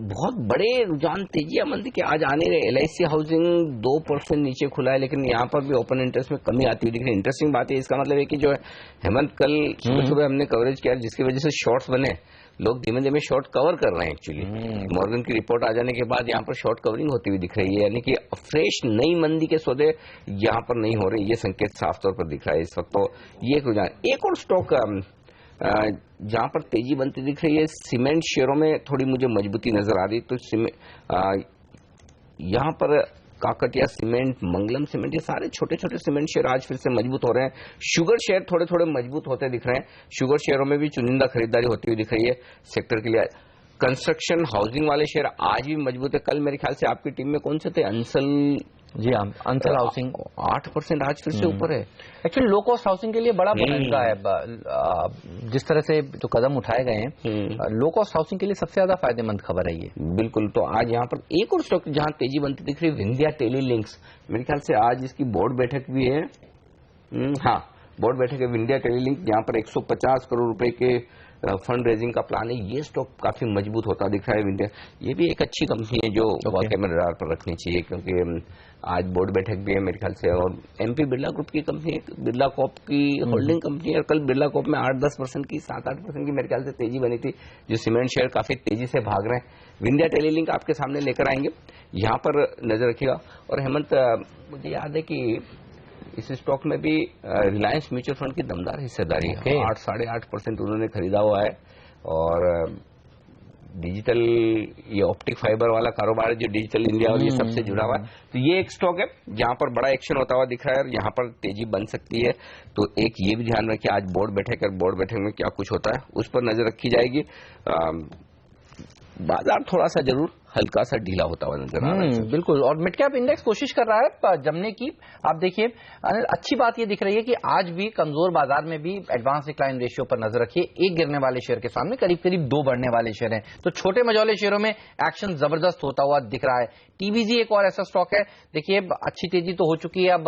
Speaker 1: बहुत बड़े रुझान तेजी मंदी के आज आने रहे। एलआईसी हाउसिंग 2% नीचे खुला है, लेकिन यहाँ पर भी ओपन इंटरेस्ट में कमी आती हुई दिख रही है। इंटरेस्टिंग बात है, इसका मतलब है कि जो है हेमंत, कल सुबह हमने कवरेज किया जिसकी वजह से शॉर्ट्स बने, लोग धीमे धीमे शॉर्ट कवर कर रहे हैं। एक्चुअली मॉर्गन की रिपोर्ट आ जाने के बाद यहाँ पर शॉर्ट कवरिंग होती हुई दिख रही है, यानी कि फ्रेश नई मंदी के सौदे यहाँ पर नहीं हो रहे, ये संकेत साफ तौर पर दिख रहा है इस वक्त। तो ये एक रुझान। एक और स्टॉक जहां पर तेजी बनती दिख रही है, सीमेंट शेयरों में थोड़ी मुझे मजबूती नजर आ रही। तो यहां पर काकटिया सीमेंट, मंगलम सीमेंट, ये सारे छोटे छोटे सीमेंट शेयर आज फिर से मजबूत हो रहे हैं। शुगर शेयर थोड़े थोड़े मजबूत होते दिख रहे हैं। शुगर शेयरों में भी चुनिंदा खरीदारी होती हुई दिख रही है सेक्टर के लिए। कंस्ट्रक्शन हाउसिंग वाले शेयर आज भी मजबूत है। कल मेरे ख्याल से आपकी टीम में कौन से थे? अंसल,
Speaker 3: जी हाँ, अंसल हाउसिंग
Speaker 1: 8% आज फिर से ऊपर है।
Speaker 3: एक्चुअली लो कॉस्ट हाउसिंग के लिए बड़ा भूमिका है। जिस तरह से जो कदम उठाए गए हैं, लो कॉस्ट हाउसिंग के लिए सबसे ज्यादा फायदेमंद खबर है ये।
Speaker 1: बिल्कुल। तो आज यहाँ पर एक और स्टॉक जहां तेजी बनती दिख रही है, विंध्या टेलीलिंक्स। मेरे ख्याल से आज इसकी बोर्ड बैठक भी है। हाँ, बोर्ड बैठक है विंध्या टेलीलिंक, जहां पर 150 करोड़ रुपए के फंड रेजिंग का प्लान है। ये स्टॉक काफी मजबूत होता दिख रहा है विंध्या। ये भी एक अच्छी कंपनी है जो वाकई में रडार पर रखनी चाहिए, क्योंकि आज बोर्ड बैठक भी है मेरे ख्याल से। और एमपी बिरला ग्रुप की कंपनी है, बिरला कॉप की होल्डिंग कंपनी है, और कल बिरला कॉप में 8-10% की 7-8% की मेरे ख्याल से तेजी बनी थी, जो सीमेंट शेयर काफी तेजी से भाग रहे हैं। विंध्या टेलीलिंक आपके सामने लेकर आएंगे, यहाँ पर नजर रखिएगा। और हेमंत, मुझे याद है कि इस स्टॉक में भी रिलायंस म्यूचुअल फंड की दमदार हिस्सेदारी है। 8-8.5% उन्होंने खरीदा हुआ है। और डिजिटल, ये ऑप्टिक फाइबर वाला कारोबार है जो डिजिटल इंडिया और ये सबसे जुड़ा हुआ है। तो ये एक स्टॉक है जहां पर बड़ा एक्शन होता हुआ दिख रहा है, और यहाँ पर तेजी बन सकती है। तो एक ये भी ध्यान रखिए, आज बोर्ड बैठक है, बोर्ड बैठक में क्या कुछ होता है उस पर नजर रखी जाएगी। बाजार थोड़ा सा जरूर हल्का सा ढीला होता हुआ नजर आ रहा है।
Speaker 3: बिल्कुल, और मिड कैप इंडेक्स कोशिश कर रहा है जमने की। आप देखिए अच्छी बात ये दिख रही है कि आज भी कमजोर बाजार में भी एडवांस डिक्लाइन रेशियो पर नजर रखिए। एक गिरने वाले शेयर के सामने करीब करीब 2 बढ़ने वाले शेयर हैं, तो छोटे मझौले शेयरों में एक्शन जबरदस्त होता हुआ दिख रहा है। टीबीजी एक और ऐसा स्टॉक है, देखिए अच्छी तेजी तो हो चुकी है, अब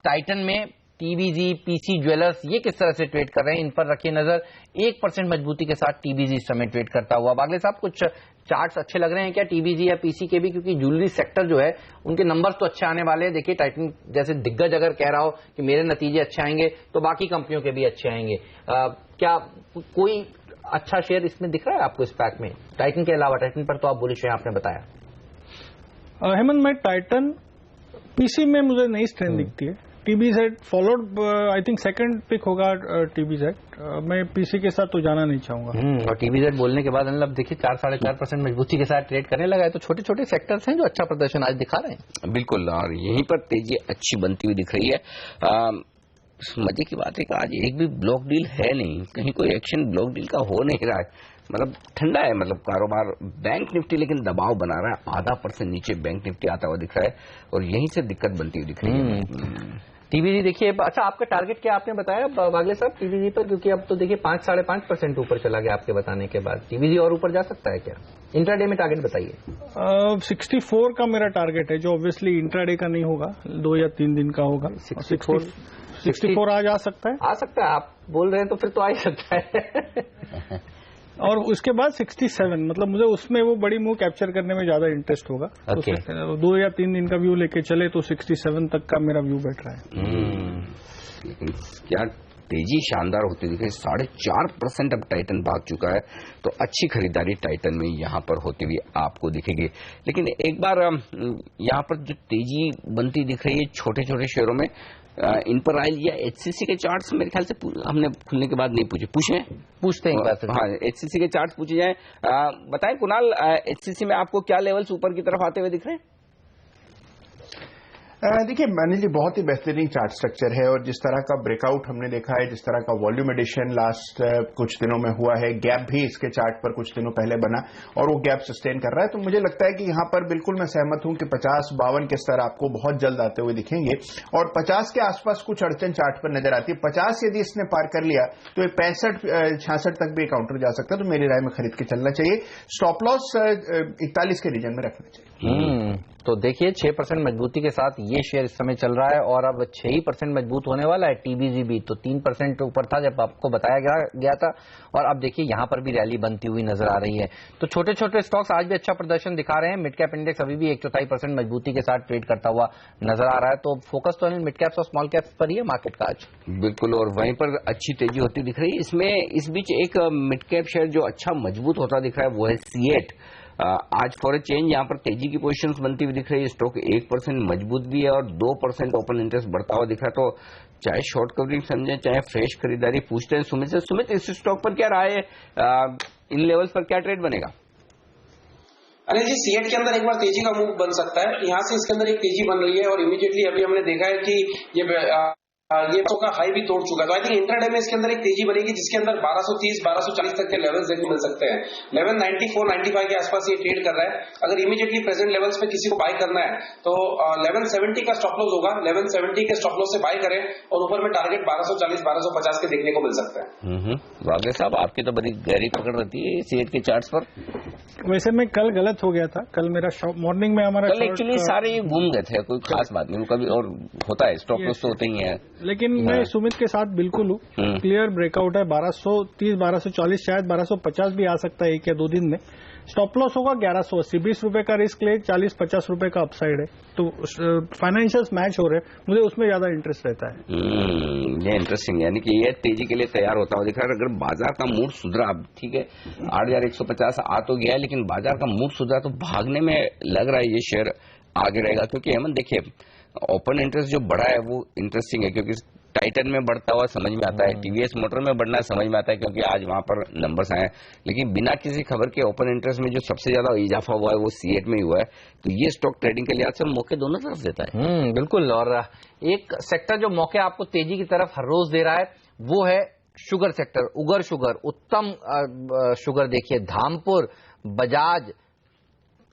Speaker 3: टाइटन में टीबीजी, पीसी ज्वेलर्स ये किस तरह से ट्रेड कर रहे हैं, इन पर रखिए नजर। 1% मजबूती के साथ टीबीजी इस समय ट्रेड करता हुआ। बागले साहब, कुछ चार्ट्स अच्छे लग रहे हैं क्या टीबीजी या पीसी के भी, क्योंकि ज्वेलरी सेक्टर जो है उनके नंबर्स तो अच्छे आने वाले हैं। देखिए टाइटन जैसे दिग्गज अगर कह रहा हो कि मेरे नतीजे अच्छे आएंगे तो बाकी कंपनियों के भी अच्छे आएंगे। क्या कोई अच्छा शेयर इसमें दिख रहा है आपको इस पैक में, टाइटन के अलावा? टाइटन पर तो आप बुलिश हैं, आपने बताया।
Speaker 4: हेमंत, मैं टाइटन, पीसी में मुझे नई स्ट्रेंथ दिखती है। TBZ followed, I think second pick होगा टीबीजेड। मैं पीसी के साथ तो जाना नहीं चाहूंगा।
Speaker 3: और टीबीजेड बोलने के बाद अब देखिए 4-4.5% मजबूती के साथ ट्रेड करने लगा है, तो छोटे छोटे सेक्टर्स हैं जो अच्छा प्रदर्शन आज दिखा रहे हैं।
Speaker 1: बिल्कुल, और यहीं पर तेजी अच्छी बनती हुई दिख रही है। मजे की बात है कि आज एक भी ब्लॉक डील है नहीं, कहीं कोई एक्शन ब्लॉक डील का हो नहीं रहा है। मतलब ठंडा है, मतलब कारोबार। बैंक निफ्टी लेकिन दबाव बना रहा है, 0.5% नीचे बैंक निफ्टी आता हुआ दिख रहा है, और यहीं से दिक्कत बनती हुई दिख रही है।
Speaker 3: टीबीजी देखिए, अच्छा आपका टारगेट क्या आपने बताया वागले साहब टीबीजी पर, क्योंकि अब तो देखिए 5-5.5% ऊपर चला गया आपके बताने के बाद। टीबीजी और ऊपर जा सकता है क्या? इंट्राडे में टारगेट बताइए।
Speaker 4: 64 का मेरा टारगेट है, जो ऑब्वियसली इंट्राडे का नहीं होगा, 2 या 3 दिन का होगा। 64 आज आ सकता है।
Speaker 3: आ सकता है, आप बोल रहे हैं तो फिर तो आ ही सकता है।
Speaker 4: और उसके बाद 67, मतलब मुझे उसमें वो बड़ी मूव कैप्चर करने में ज्यादा इंटरेस्ट होगा। तो 2 या 3 दिन का व्यू लेके चले तो 67 तक का मेरा व्यू बैठ रहा है।
Speaker 1: लेकिन क्या तेजी शानदार होती दिखे, 4.5% अब टाइटन भाग चुका है, तो अच्छी खरीदारी टाइटन में यहां पर होती हुई आपको दिखेगी। लेकिन एक बार यहां पर जो तेजी बनती दिख रही है छोटे छोटे शेयरों में, इन पर आयल या एचसीसी के चार्ट्स मेरे ख्याल से हमने खुलने के बाद नहीं पूछते हैं। हाँ, एचसीसी के चार्ट्स पूछे जाए। बताएं कुणाल, एचसीसी में आपको क्या लेवल्स ऊपर की तरफ आते हुए दिख रहे हैं?
Speaker 7: देखिए अनिल जी, बहुत ही बेहतरीन चार्ट स्ट्रक्चर है, और जिस तरह का ब्रेकआउट हमने देखा है, जिस तरह का वॉल्यूम एडिशन लास्ट कुछ दिनों में हुआ है, गैप भी इसके चार्ट पर कुछ दिनों पहले बना और वो गैप सस्टेन कर रहा है, तो मुझे लगता है कि यहां पर बिल्कुल मैं सहमत हूं कि 50-52 के स्तर आपको बहुत जल्द आते हुए दिखेंगे, और 50 के आसपास कुछ अड़चन चार्ट पर नजर आती है। 50 यदि इसने पार कर लिया तो ये 65-66 तक भी काउंटर जा सकता है, तो मेरी राय में खरीद के चलना चाहिए। स्टॉप लॉस 41 के रीजन में रखना चाहिए।
Speaker 3: तो देखिए 6% मजबूती के साथ ये शेयर इस समय चल रहा है, और अब 6% मजबूत होने वाला है। टीबीजी भी तो 3% ऊपर था जब आपको बताया गया था, और अब देखिए यहां पर भी रैली बनती हुई नजर आ रही है। तो छोटे छोटे स्टॉक्स आज भी अच्छा प्रदर्शन दिखा रहे हैं। मिड कैप इंडेक्स अभी भी 1/4% मजबूती के साथ ट्रेड करता हुआ नजर आ रहा है। तो फोकस तो मिड कैप्स और स्मॉल कैप्स पर ही है मार्केट का आज।
Speaker 1: बिल्कुल, और वहीं पर अच्छी तेजी होती दिख रही है। इसमें इस बीच एक मिड कैप शेयर जो अच्छा मजबूत होता दिख रहा है वो है सीएट। आज फॉर ए चेंज यहां पर तेजी की पोजीशंस बनती हुई दिख रही है। स्टॉक 1% मजबूत भी है और 2% ओपन इंटरेस्ट बढ़ता हुआ दिख रहा है। तो चाहे शॉर्ट कवरिंग समझे चाहे फ्रेश खरीदारी, पूछते हैं सुमित से। सुमित, इस स्टॉक पर क्या राय है, इन लेवल्स पर क्या ट्रेड बनेगा?
Speaker 2: अनिल जी, सीएट के अंदर एक बार तेजी का मूव बन सकता है। यहां से इसके अंदर एक तेजी बन रही है, और इमीडिएटली अभी हमने देखा है कि ये तो का हाई भी तोड़ चुका है। तो आई थिंक इंट्राडे में इसके अंदर एक तेजी बनेगी, जिसके अंदर 1230-1240 तक के लेवल्स देखने मिल सकते हैं। 1194-95 के आसपास ये ट्रेड कर रहा है। अगर इमीडिएटली प्रेजेंट लेवल्स पे किसी को बाय करना है तो 1170 का स्टॉप लॉस होगा। 1170 के स्टॉप लॉस से बाय करें, और ऊपर में टारगेट 1240-1250 के देखने को मिल सकता है।
Speaker 1: वागले साहब, आपकी तो बड़ी गहरी पकड़ रहती है सीएट के चार्ट्स पर।
Speaker 4: वैसे मैं कल गलत हो गया था। कल मेरा मॉर्निंग में हमारा
Speaker 1: कल एक्चुअली सारे घूम गए थे, कोई खास बात नहीं, कभी और होता है, स्टॉक लॉस तो होते ही है।
Speaker 4: लेकिन मैं सुमित के साथ बिल्कुल हूँ। क्लियर ब्रेकआउट है, 1230-1240, शायद 1250 भी आ सकता है 1 या 2 दिन में। स्टॉप लॉस होगा 1180, 20 रुपए का रिस्क ले, 40-50 रुपए का अपसाइड है। तो फाइनेंशियल्स मैच हो रहे हैं, मुझे उसमें ज्यादा इंटरेस्ट रहता है।
Speaker 1: ये इंटरेस्टिंग, यानी कि ये तेजी के लिए तैयार होता हुआ दिख रहा है। अगर बाजार का मूड सुधरा, ठीक है 8150 आ तो गया है, लेकिन बाजार का मूड सुधरा तो भागने में लग रहा है ये शेयर आगे रहेगा। क्योंकि हेमंत देखिए, ओपन इंटरेस्ट जो बढ़ा है वो इंटरेस्टिंग है, क्योंकि टाइटन में बढ़ता हुआ समझ में आता है, टीवीएस मोटर में बढ़ना समझ में आता है क्योंकि आज वहां पर नंबर्स आए। लेकिन बिना किसी खबर के ओपन इंटरेस्ट में जो सबसे ज्यादा इजाफा हुआ है वो सीएट में ही हुआ है। तो ये स्टॉक ट्रेडिंग के लिहाज से मौके दोनों तरफ देता है।
Speaker 3: बिल्कुल, और एक सेक्टर जो मौके आपको तेजी की तरफ हर रोज दे रहा है वो है शुगर सेक्टर। उगर शुगर, उत्तम शुगर देखिए, धामपुर, बजाज,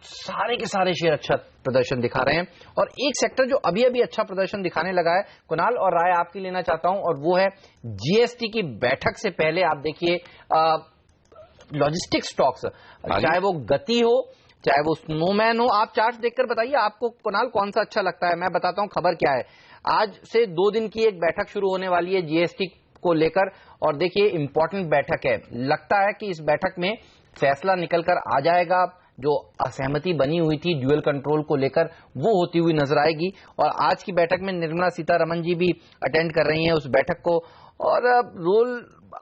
Speaker 3: सारे के सारे शेयर अच्छा प्रदर्शन दिखा रहे हैं। और एक सेक्टर जो अभी अभी अच्छा प्रदर्शन दिखाने लगा है, कुणाल, और राय आपकी लेना चाहता हूं, और वो है जीएसटी की बैठक से पहले आप देखिए लॉजिस्टिक स्टॉक्स, चाहे वो गति हो चाहे वो स्नोमैन हो, आप चार्ट देखकर बताइए आपको कुणाल कौन सा अच्छा लगता है। मैं बताता हूं खबर क्या है। आज से 2 दिन की एक बैठक शुरू होने वाली है जीएसटी को लेकर, और देखिए इंपॉर्टेंट बैठक है। लगता है कि इस बैठक में फैसला निकलकर आ जाएगा। जो असहमति बनी हुई थी ड्यूअल कंट्रोल को लेकर, वो होती हुई नजर आएगी। और आज की बैठक में निर्मला सीतारमण जी भी अटेंड कर रही हैं उस बैठक को। और रोल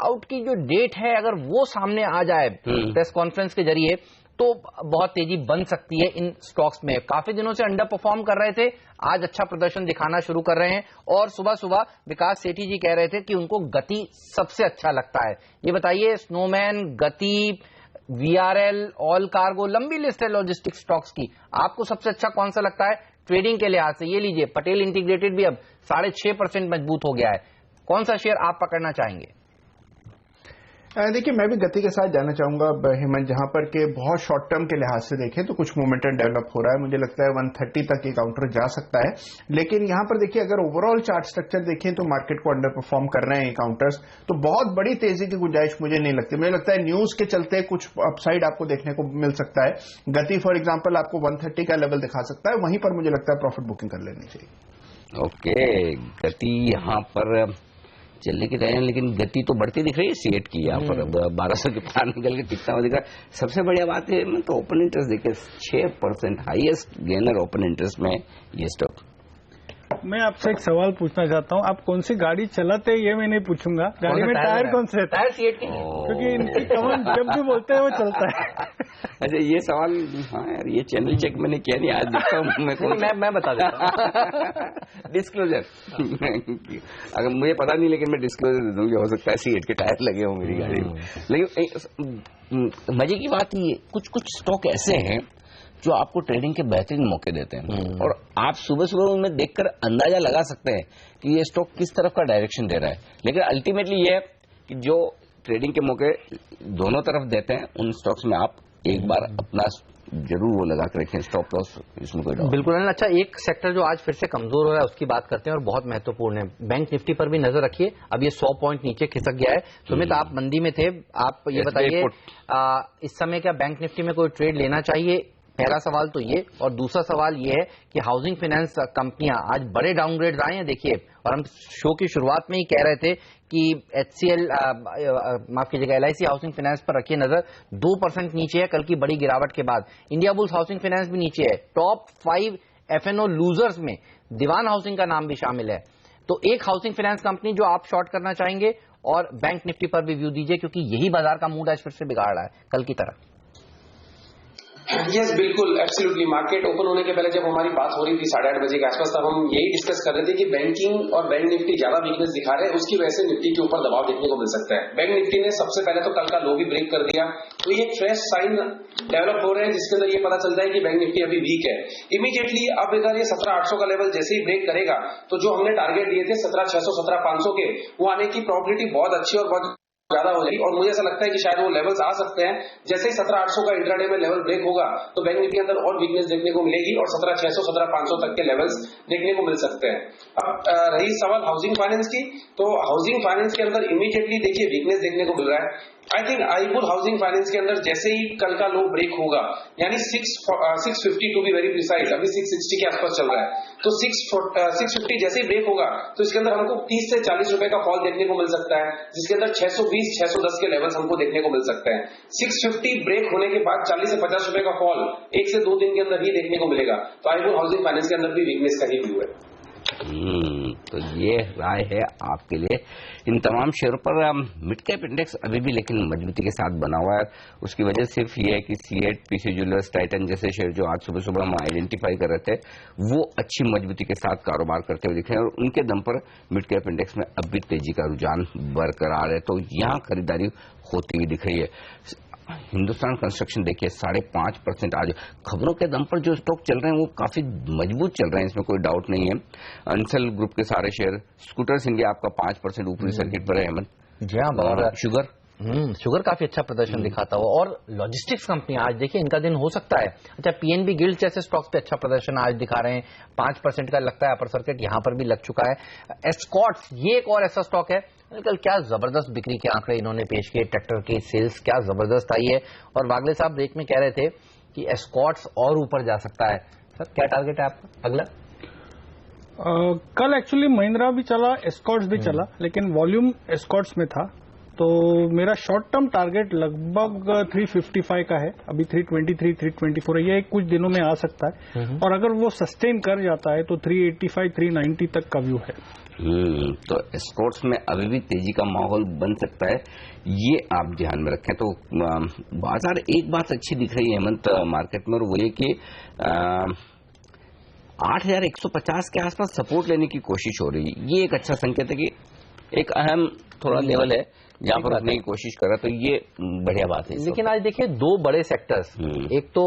Speaker 3: आउट की जो डेट है, अगर वो सामने आ जाए प्रेस कॉन्फ्रेंस के जरिए, तो बहुत तेजी बन सकती है इन स्टॉक्स में। काफी दिनों से अंडर परफॉर्म कर रहे थे, आज अच्छा प्रदर्शन दिखाना शुरू कर रहे हैं। और सुबह सुबह विकास सेठी जी कह रहे थे कि उनको गति सबसे अच्छा लगता है। ये बताइए, स्नोमैन, गति, वीआरएल, ऑल कार्गो, लंबी लिस्ट है लॉजिस्टिक स्टॉक्स की, आपको सबसे अच्छा कौन सा लगता है ट्रेडिंग के लिहाज से? ये लीजिए, पटेल इंटीग्रेटेड भी अब 6.5% मजबूत हो गया है। कौन सा शेयर आप पकड़ना चाहेंगे?
Speaker 7: देखिए, मैं भी गति के साथ जाना चाहूंगा हेमंत, जहां पर के बहुत शॉर्ट टर्म के लिहाज से देखें तो कुछ मोमेंटम डेवलप हो रहा है। मुझे लगता है 130 तक ये काउंटर जा सकता है। लेकिन यहां पर देखिए, अगर ओवरऑल चार्ट स्ट्रक्चर देखें तो मार्केट को अंडर परफॉर्म कर रहे हैं ये काउंटर्स, तो बहुत बड़ी तेजी की गुंजाइश मुझे नहीं लगती। मुझे लगता है न्यूज के चलते कुछ अपसाइड आपको देखने को मिल सकता है। गति फॉर एग्जाम्पल आपको 130 का लेवल दिखा सकता है, वहीं पर मुझे लगता है प्रॉफिट बुकिंग कर लेनी चाहिए।
Speaker 1: ओके, गति यहाँ पर चलने की तैयारी, लेकिन गति तो बढ़ती दिख रही है सीएट की। यहाँ पर 1200 के पार निकल के कितना हुआ दिख रहा है। सबसे बढ़िया बात है, मैं तो ओपन इंटरेस्ट देखे 6% हाईएस्ट गेनर ओपन इंटरेस्ट में ये स्टॉक।
Speaker 4: मैं आपसे एक सवाल पूछना चाहता हूँ, आप कौन सी गाड़ी चलाते हैं ये मैं नहीं पूछूंगा, गाड़ी में टायर कौन से रहता है?
Speaker 3: टायर सीएट के,
Speaker 4: क्योंकि इनकी कमान जब भी बोलते हैं वो चलता है।
Speaker 1: अच्छा, ये सवाल, हाँ यार, ये चैनल चेक मैंने किया नहीं, आज देखता हूँ मैं बता देता हूँ। डिस्क्लोजर अगर मुझे पता नहीं, लेकिन मैं डिस्क्लोजर दे दूंगी, हो सकता है सीएट के टायर लगे हो मेरी गाड़ी में। लेकिन मजे की बात ये, कुछ स्टॉक ऐसे हैं जो आपको ट्रेडिंग के बेहतरीन मौके देते हैं, और आप सुबह सुबह उनमें देखकर अंदाजा लगा सकते हैं कि ये स्टॉक किस तरफ का डायरेक्शन दे रहा है। लेकिन अल्टीमेटली ये है कि जो ट्रेडिंग के मौके दोनों तरफ देते हैं, उन स्टॉक्स में आप एक बार अपना जरूर वो लगा कर रखें, स्टॉप लॉस, इसमें कोई डाउट।
Speaker 3: बिल्कुल। अच्छा, एक सेक्टर जो आज फिर से कमजोर हो रहा है उसकी बात करते हैं, और बहुत महत्वपूर्ण है। बैंक निफ्टी पर भी नजर रखिए, अब ये 100 पॉइंट नीचे खिसक गया है। सुमित, आप मंदी में थे, आप ये बताइए इस समय क्या बैंक निफ्टी में कोई ट्रेड लेना चाहिए? पहला सवाल तो ये, और दूसरा सवाल ये है कि हाउसिंग फाइनेंस कंपनियां आज बड़े डाउनग्रेड आए हैं। देखिए, और हम शो की शुरुआत में ही कह रहे थे कि HCL, माफ कीजिएगा, LIC हाउसिंग फाइनेंस पर रखिए नजर, 2% नीचे है कल की बड़ी गिरावट के बाद। इंडिया बुल्स हाउसिंग फाइनेंस भी नीचे है। टॉप 5 FNO लूजर्स में दीवान हाउसिंग का नाम भी शामिल है। तो एक हाउसिंग फाइनेंस कंपनी जो आप शॉर्ट करना चाहेंगे, और बैंक निफ्टी पर भी व्यू दीजिए, क्योंकि यही बाजार का मूड आज फिर से बिगाड़ रहा है कल की तरह।
Speaker 2: यस, बिल्कुल, एब्सोल्युटली। मार्केट ओपन होने के पहले जब हमारी बात हो रही थी 8:30 बजे के आसपास, तब हम यही डिस्कस कर रहे थे कि बैंकिंग और बैंक निफ्टी ज्यादा वीकनेस दिखा रहे हैं, उसकी वजह से निफ्टी के ऊपर दबाव देखने को मिल सकता है। बैंक निफ्टी ने सबसे पहले तो कल का लो भी ब्रेक कर दिया, तो ये फ्रेश साइन डेवलप हो रहे हैं, जिसके अंदर ये पता चलता है कि बैंक निफ्टी अभी वीक है। इमीडिएटली अब अगर ये 17,800 का लेवल जैसे ही ब्रेक करेगा, तो जो हमने टारगेट दिए थे 17,600, 17,500 के, वो आने की प्रोबेबिलिटी बहुत अच्छी और बहुत ज्यादा हो जाएगी। और मुझे ऐसा लगता है कि शायद वो लेवल्स आ सकते हैं। जैसे ही 17,800 का इंट्राडे में लेवल ब्रेक होगा, तो बैंक निफ्टी के अंदर और वीकनेस देखने को मिलेगी, और 17,600, 17,500 तक के लेवल्स देखने को मिल सकते हैं। अब रही सवाल हाउसिंग फाइनेंस की, तो हाउसिंग फाइनेंस के अंदर इमीडिएटली देखिए वीकनेस देखने को मिल रहा है। आई थिंक आईपुर हाउसिंग फाइनेंस के अंदर जैसे ही कल का लो ब्रेक होगा, यानी 650 टू बी वेरी प्रिसाइज, अभी 660 के आसपास चल रहा है, तो 650 जैसे ही ब्रेक होगा, तो इसके अंदर हमको 30 से 40 रुपए का फॉल देखने को मिल सकता है, जिसके अंदर 620, 610 के लेवल्स हमको देखने को मिल सकते हैं। 650 ब्रेक होने के बाद 40 से 50 रुपए का फॉल 1 से 2 दिन के अंदर ही देखने को मिलेगा। तो आईपुर हाउसिंग फाइनेंस के अंदर भी वीकनेस का ही व्यू है।
Speaker 1: तो ये राय है आपके लिए। इन तमाम शेयरों पर मिड कैप इंडेक्स अभी भी लेकिन मजबूती के साथ बना हुआ है। उसकी वजह सिर्फ ये है कि सीएट, पीसी ज्वेलर्स, टाइटन जैसे शेयर जो आज सुबह सुबह हम आइडेंटिफाई कर रहे थे, वो अच्छी मजबूती के साथ कारोबार करते हुए दिख रहे हैं, और उनके दम पर मिड कैप इंडेक्स में अब भी तेजी का रुझान बरकरार है। तो यहाँ खरीदारी होती हुई दिख रही है। हिंदुस्तान कंस्ट्रक्शन देखिए 5.5% आज खबरों के दम पर जो स्टॉक चल रहे हैं वो काफी मजबूत चल रहे हैं, इसमें कोई डाउट नहीं है। अंसल ग्रुप के सारे शेयर, स्कूटर्स इंडिया आपका 5% ऊपरी सर्किट पर है हेमंत।
Speaker 3: जी हाँ,
Speaker 1: और शुगर
Speaker 3: शुगर काफी अच्छा प्रदर्शन दिखाता हुआ, और लॉजिस्टिक्स कंपनी आज देखिए इनका दिन हो सकता है अच्छा। पीएनबी गिल्ड जैसे स्टॉक्स पे अच्छा प्रदर्शन आज दिखा रहे हैं, 5% का लगता है अपर सर्किट यहां पर भी लग चुका है। एस्कॉर्ट्स ये एक और ऐसा स्टॉक है, कल क्या जबरदस्त बिक्री के आंकड़े इन्होंने पेश किए, ट्रैक्टर की सेल्स क्या जबरदस्त आई है, और वागले साहब ब्रेक में कह रहे थे कि एस्कॉर्ट्स और ऊपर जा सकता है। सर क्या टारगेट है आपका अगला?
Speaker 4: कल एक्चुअली महिंद्रा भी चला, एस्कॉर्ट्स भी चला, लेकिन वॉल्यूम एस्कॉर्ट्स में था, तो मेरा शॉर्ट टर्म टारगेट लगभग 355 का है, अभी 323 324 है, ये कुछ दिनों में आ सकता है, और अगर वो सस्टेन कर जाता है तो 385 390 तक का व्यू है।
Speaker 1: तो एस्कॉर्ट्स में अभी भी तेजी का माहौल बन सकता है, ये आप ध्यान में रखें। तो बाजार एक बात अच्छी दिख रही है हेमंत मार्केट में, और वो ये कि 8150 के आसपास सपोर्ट लेने की कोशिश हो रही है। ये एक अच्छा संकेत है कि एक अहम थोड़ा लेवल है जहां पर रखने की कोशिश कर रहा है, तो ये बढ़िया बात है।
Speaker 3: लेकिन आज देखिए दो बड़े सेक्टर्स, एक तो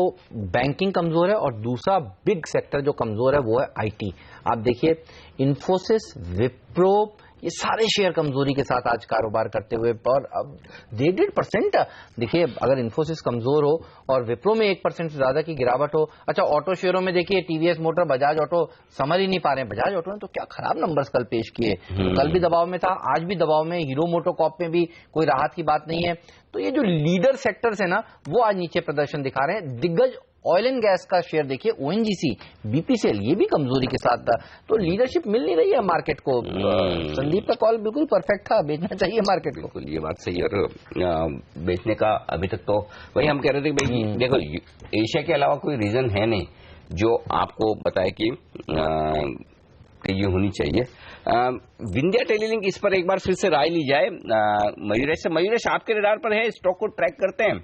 Speaker 3: बैंकिंग कमजोर है और दूसरा बिग सेक्टर जो कमजोर है वो है आईटी। आप देखिए इन्फोसिस, विप्रो, ये सारे शेयर कमजोरी के साथ आज कारोबार करते हुए, और अब 1.5% देखिए अगर इन्फोसिस कमजोर हो और विप्रो में 1% से ज्यादा की गिरावट हो। अच्छा ऑटो शेयरों में देखिए टीवीएस मोटर, बजाज ऑटो समझ ही नहीं पा रहे हैं। बजाज ऑटो ने तो क्या खराब नंबर्स कल पेश किए, कल भी दबाव में था, आज भी दबाव में। हीरो मोटोकॉर्प में भी कोई राहत की बात नहीं है। तो ये जो लीडर सेक्टर्स है ना वो आज नीचे प्रदर्शन दिखा रहे हैं। दिग्गज ऑयल एंड गैस का शेयर देखिए, ओएनजीसी, बीपीसीएल, ये भी कमजोरी के साथ था। तो लीडरशिप मिल नहीं रही है मार्केट को। संदीप का कॉल बिल्कुल परफेक्ट था, बेचना चाहिए मार्केट को।
Speaker 1: ये बात सही है, और बेचने का अभी तक तो वही हम कह रहे थे कि भाई देखो एशिया के अलावा कोई रीजन है नहीं जो आपको बताए कि ये होनी चाहिए। विंध्या टेलीलिंक, इस पर एक बार फिर से राय ली जाए मयूरेश से। मयूरेश आपके रडार पर है, स्टॉक को ट्रैक करते हैं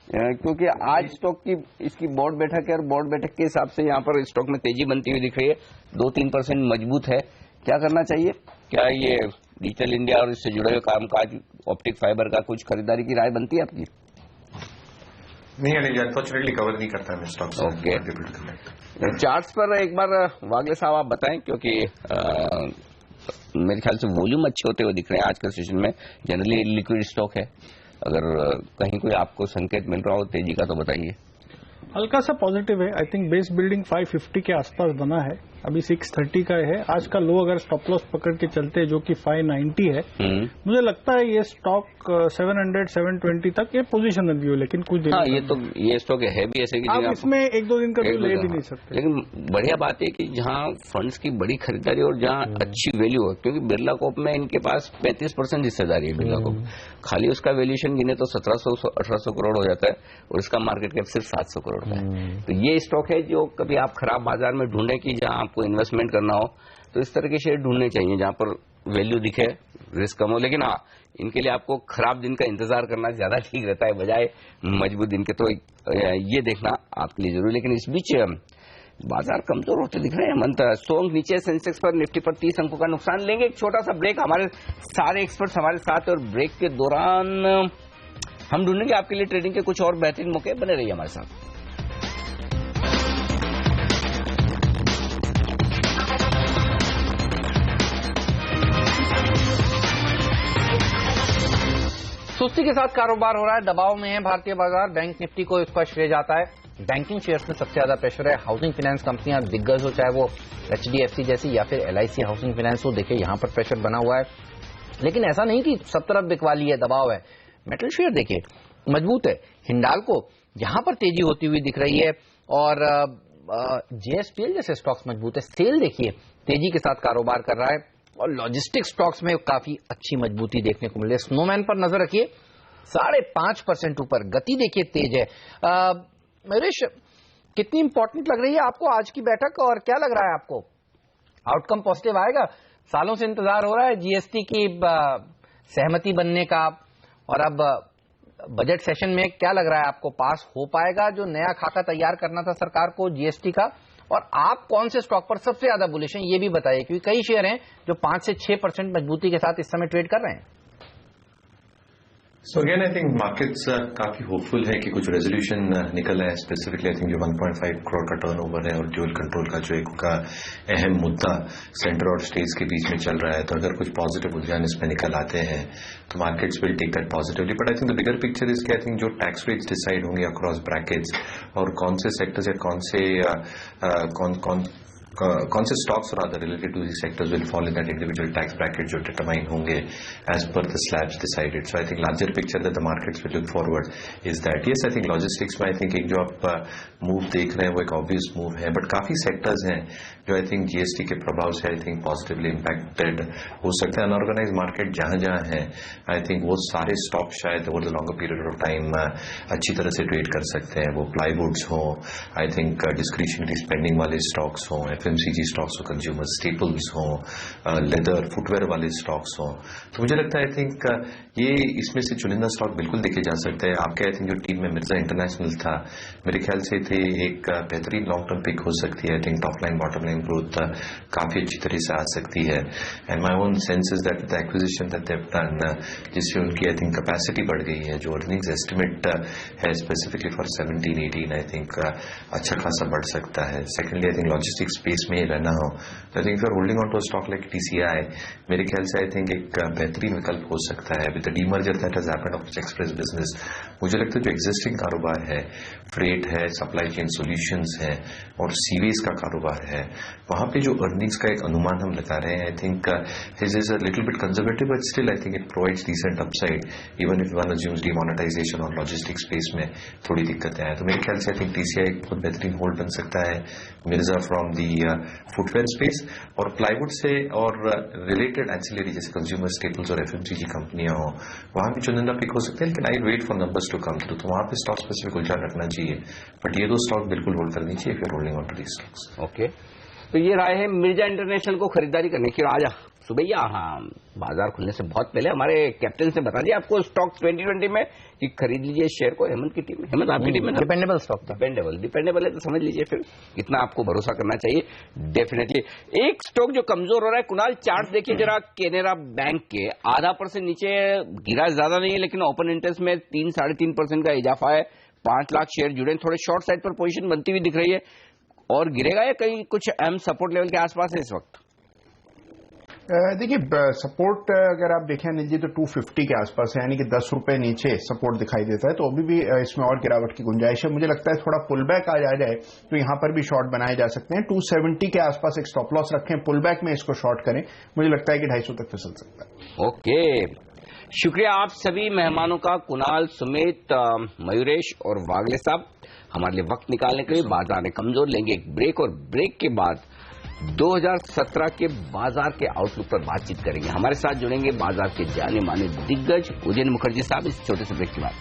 Speaker 1: क्योंकि आज स्टॉक की इसकी बोर्ड बैठक है और बोर्ड बैठक के हिसाब से यहाँ पर स्टॉक में तेजी बनती हुई दिख रही है, 2-3% मजबूत है। क्या करना चाहिए? क्या ये डिजिटल इंडिया और इससे जुड़े हुए कामकाज, ऑप्टिक फाइबर का कुछ खरीदारी की राय बनती है आपकी?
Speaker 5: नहीं अनफॉर्चुनेटली कवर नहीं करता मैं स्टॉक्स।
Speaker 1: ओके, चार्ट्स पर एक बार वागले साहब आप बताएं, क्योंकि मेरे ख्याल से वॉल्यूम अच्छे होते हुए दिख रहे हैं आज के सेशन में। जनरली लिक्विड स्टॉक है, अगर कहीं कोई आपको संकेत मिल रहा हो तेजी का तो बताइए।
Speaker 4: हल्का सा पॉजिटिव है, आई थिंक बेस बिल्डिंग 550 के आसपास बना है, अभी 630 का है। आज का लो अगर स्टॉप लॉस पकड़ के चलते हैं जो कि 590 है, मुझे लगता है ये स्टॉक 700 720 तक ये पोजीशनल व्यू, लेकिन कुछ दिन
Speaker 1: ये स्टॉक है भी ऐसे कि
Speaker 4: आप इसमें 1-2 दिन का व्यू ले भी नहीं सकते।
Speaker 1: लेकिन बढ़िया बात है कि जहां फंड्स की बड़ी खरीदारी और जहां अच्छी वैल्यू है, क्योंकि बिरला कॉर्प में इनके पास 35% हिस्सेदारी है। बिरला कॉर्प खाली उसका वैल्यूएशन गिने तो 1700-1800 करोड़ हो जाता है और इसका मार्केट कैप सिर्फ 700 करोड़ का है। तो ये स्टॉक है जो कभी आप खराब बाजार में ढूंढे कि जहां आपको इन्वेस्टमेंट करना हो तो इस तरह के शेयर ढूंढने चाहिए जहां पर वैल्यू दिखे, रिस्क कम हो। लेकिन हाँ, इनके लिए आपको खराब दिन का इंतजार करना ज्यादा ठीक रहता है बजाय मजबूत दिन के, तो ये देखना आपके लिए जरूरी। लेकिन इस बीच बाजार कमजोर होते दिख रहे हैं हेमंत। 100 अंक नीचे, सेंसेक्स पर, निफ्टी पर 30 अंकों का नुकसान। लेंगे एक छोटा सा ब्रेक, हमारे सारे एक्सपर्ट्स हमारे साथ, और ब्रेक के दौरान हम ढूंढेंगे आपके लिए ट्रेडिंग के कुछ और बेहतरीन मौके। बने रहिए हमारे साथ।
Speaker 3: सुस्ती के साथ कारोबार हो रहा है, दबाव में है भारतीय बाजार। बैंक निफ्टी को इसका श्रेय जाता है। बैंकिंग शेयर्स में सबसे ज्यादा प्रेशर है। हाउसिंग फाइनेंस कंपनियां दिग्गज हो, चाहे वो एचडीएफसी जैसी या फिर एलआईसी हाउसिंग फाइनेंस हो, देखिए यहां पर प्रेशर बना हुआ है। लेकिन ऐसा नहीं कि सब तरफ बिकवाली है, दबाव है। मेटल शेयर देखिए मजबूत है। हिंडाल्को यहां पर तेजी होती हुई दिख रही है, और जेएसपीएल जैसे स्टॉक्स मजबूत है। सेल देखिए तेजी के साथ कारोबार कर रहा है, और लॉजिस्टिक स्टॉक्स में काफी अच्छी मजबूती देखने को मिल रही है। स्नोमैन पर नजर रखिए, 5.5% ऊपर, गति देखिए तेज है। मयूरेश, कितनी इंपॉर्टेंट लग रही है आपको आज की बैठक, और क्या लग रहा है आपको आउटकम पॉजिटिव आएगा? सालों से इंतजार हो रहा है जीएसटी की सहमति बनने का, और अब बजट सेशन में क्या लग रहा है आपको, पास हो पाएगा जो नया खाका तैयार करना था सरकार को जीएसटी का? और आप कौन से स्टॉक पर सबसे ज्यादा बुलिश हैं ये भी बताइए, क्योंकि कई शेयर हैं जो 5 से 6% मजबूती के साथ इस समय ट्रेड कर रहे हैं।
Speaker 5: So again I think markets काफी होपफुल है कि कुछ रेजोल्यूशन निकल आए, स्पेसिफिकली आई थिंक जो 1.5 करोड़ का टर्नओवर है और ड्यूअल कंट्रोल का जो एक अहम मुद्दा सेंटर और स्टेट्स के बीच में चल रहा है, तो अगर कुछ पॉजिटिव रुझान इसमें निकल आते हैं तो markets will take that positively. But I think the bigger picture is कि आई थिंक जो टैक्स रेट्स डिसाइड होंगे अक्रॉस ब्रैकेट्स और कौन से सेक्टर्स या कौन से stocks rather related to the sectors will fall in that individual tax bracket जो डिटरमाइन होंगे as per the slabs decided. So I think larger picture that the markets will look forward is that yes I think logistics में I think एक जो आप move देख रहे हैं वो एक ऑब्वियस मूव है, बट काफी सेक्टर्स हैं जो आई थिंक जीएसटी के प्रभाव से आई थिंक पॉजिटिवली इम्पैक्टेड हो सकते हैं। अनऑर्गेनाइज मार्केट जहां जहां है आई थिंक वो सारे स्टॉक शायद over the longer period of time अच्छी तरह से ट्रेड कर सकते हैं। वो प्लाईवुड्स हो, आई थिंक डिस्क्रिशनरी स्पेंडिंग वाले स्टॉक्स हों, एफएमसीजी स्टॉक्स हो, कंज्यूमर स्टेपल्स हों, लेदर फुटवेयर वाले स्टॉक्स हों, तो मुझे लगता है आई थिंक ये इसमें से चुनिंदा स्टॉक बिल्कुल देखे जा सकते हैं। आपके आई थिंक जो टीम में मिर्जा इंटरनेशनल था मेरे ख्याल से थे एक बेहतरीन लॉन्ग टर्म पिक हो सकती है। I think top line bottom line growth काफी अच्छी तरह से आ सकती है। And my own sense is that the acquisition that they have done जिससे उनकी आई थिंक कैपेसिटी बढ़ गई है, जो अर्निंग्स एस्टिमेट है स्पेसिफिकली फॉर 17-18 आई थिंक अच्छा खासा बढ़ सकता है। Secondly I think logistic space में ही रहना हो तो I think for holding on to stock like TCI मेरे ख्याल से आई थिंक एक बेहतरीन विकल्प हो सकता है। With the demerger that has happened of express business मुझे लगता है जो एग्जिस्टिंग कारोबार है, फ्रेट है, सप्लाई चेन सॉल्यूशंस है और सीवेज का कारोबार है, वहां पे जो अर्निंग्स का एक अनुमान हम लगा रहे हैं I think his is a little bit conservative but still I think it provides decent upside even if one assumes demonetization और लॉजिस्टिक स्पेस में थोड़ी दिक्कतें आए। तो मेरे ख्याल से आई थिंक टीसीआई बहुत बेहतरीन होल्ड बन सकता है। Mirza from the footwear space और प्लाईवुड से और रिलेटेड एंसिलरी जैसे कंज्यूमर स्टेपल्स और एफएमसीजी कंपनियां हो वहां भी चुनिंदा पिक हो सकते हैं, लेकिन I wait for numbers to come through, तो वहां पे स्टॉक स्पेसिफिक उलझान रखना चाहिए। बट ये दो स्टॉक बिल्कुल होल्ड करनी चाहिए if you are holding on to these stocks.
Speaker 1: Okay, तो ये राय है मिर्जा इंटरनेशनल को खरीदारी करने की। आजा सुबैया, हाँ बाजार खुलने से बहुत पहले हमारे कैप्टन से बता दिया आपको स्टॉक 2020 में कि खरीद लीजिए शेयर को। हेमंत की टीम में, हेमंत आपकी टीम में
Speaker 3: डिपेंडेबल स्टॉक था।
Speaker 1: डिपेंडेबल है तो समझ लीजिए फिर कितना आपको भरोसा करना चाहिए। डेफिनेटली एक स्टॉक जो कमजोर हो रहा है, कुणाल चार्ट देखिए जरा, केनरा बैंक के 0.5% नीचे गिरा, ज्यादा नहीं है लेकिन ओपन इंटरेस्ट में 3-3.5% का इजाफा है। 5 लाख शेयर जुड़े, थोड़े शॉर्ट साइड पर पोजीशन बनती हुई दिख रही है और गिरेगा या कहीं कुछ अहम सपोर्ट लेवल के आसपास है इस वक्त?
Speaker 7: देखिए सपोर्ट अगर आप देखें अनिल जी तो 250 के आसपास है, यानी कि 10 रुपए नीचे सपोर्ट दिखाई देता है, तो अभी भी इसमें और गिरावट की गुंजाइश है। मुझे लगता है थोड़ा पुल बैक आ जाए तो यहां पर भी शॉर्ट बनाए जा सकते हैं। 270 के आसपास एक स्टॉप लॉस रखें, पुल बैक में इसको शॉर्ट करें, मुझे लगता है कि 250 तक फिसल सकता है।
Speaker 1: ओके, शुक्रिया आप सभी मेहमानों का, कुणाल, सुमित, मयूरेश और वागले साहब हमारे लिए वक्त निकालने के लिए। बाजार में कमजोर, लेंगे एक ब्रेक और ब्रेक के बाद 2017 के बाजार के आउटलुक पर बातचीत करेंगे। हमारे साथ जुड़ेंगे बाजार के जाने माने दिग्गज उदयन मुखर्जी साहब इस छोटे से ब्रेक के बाद।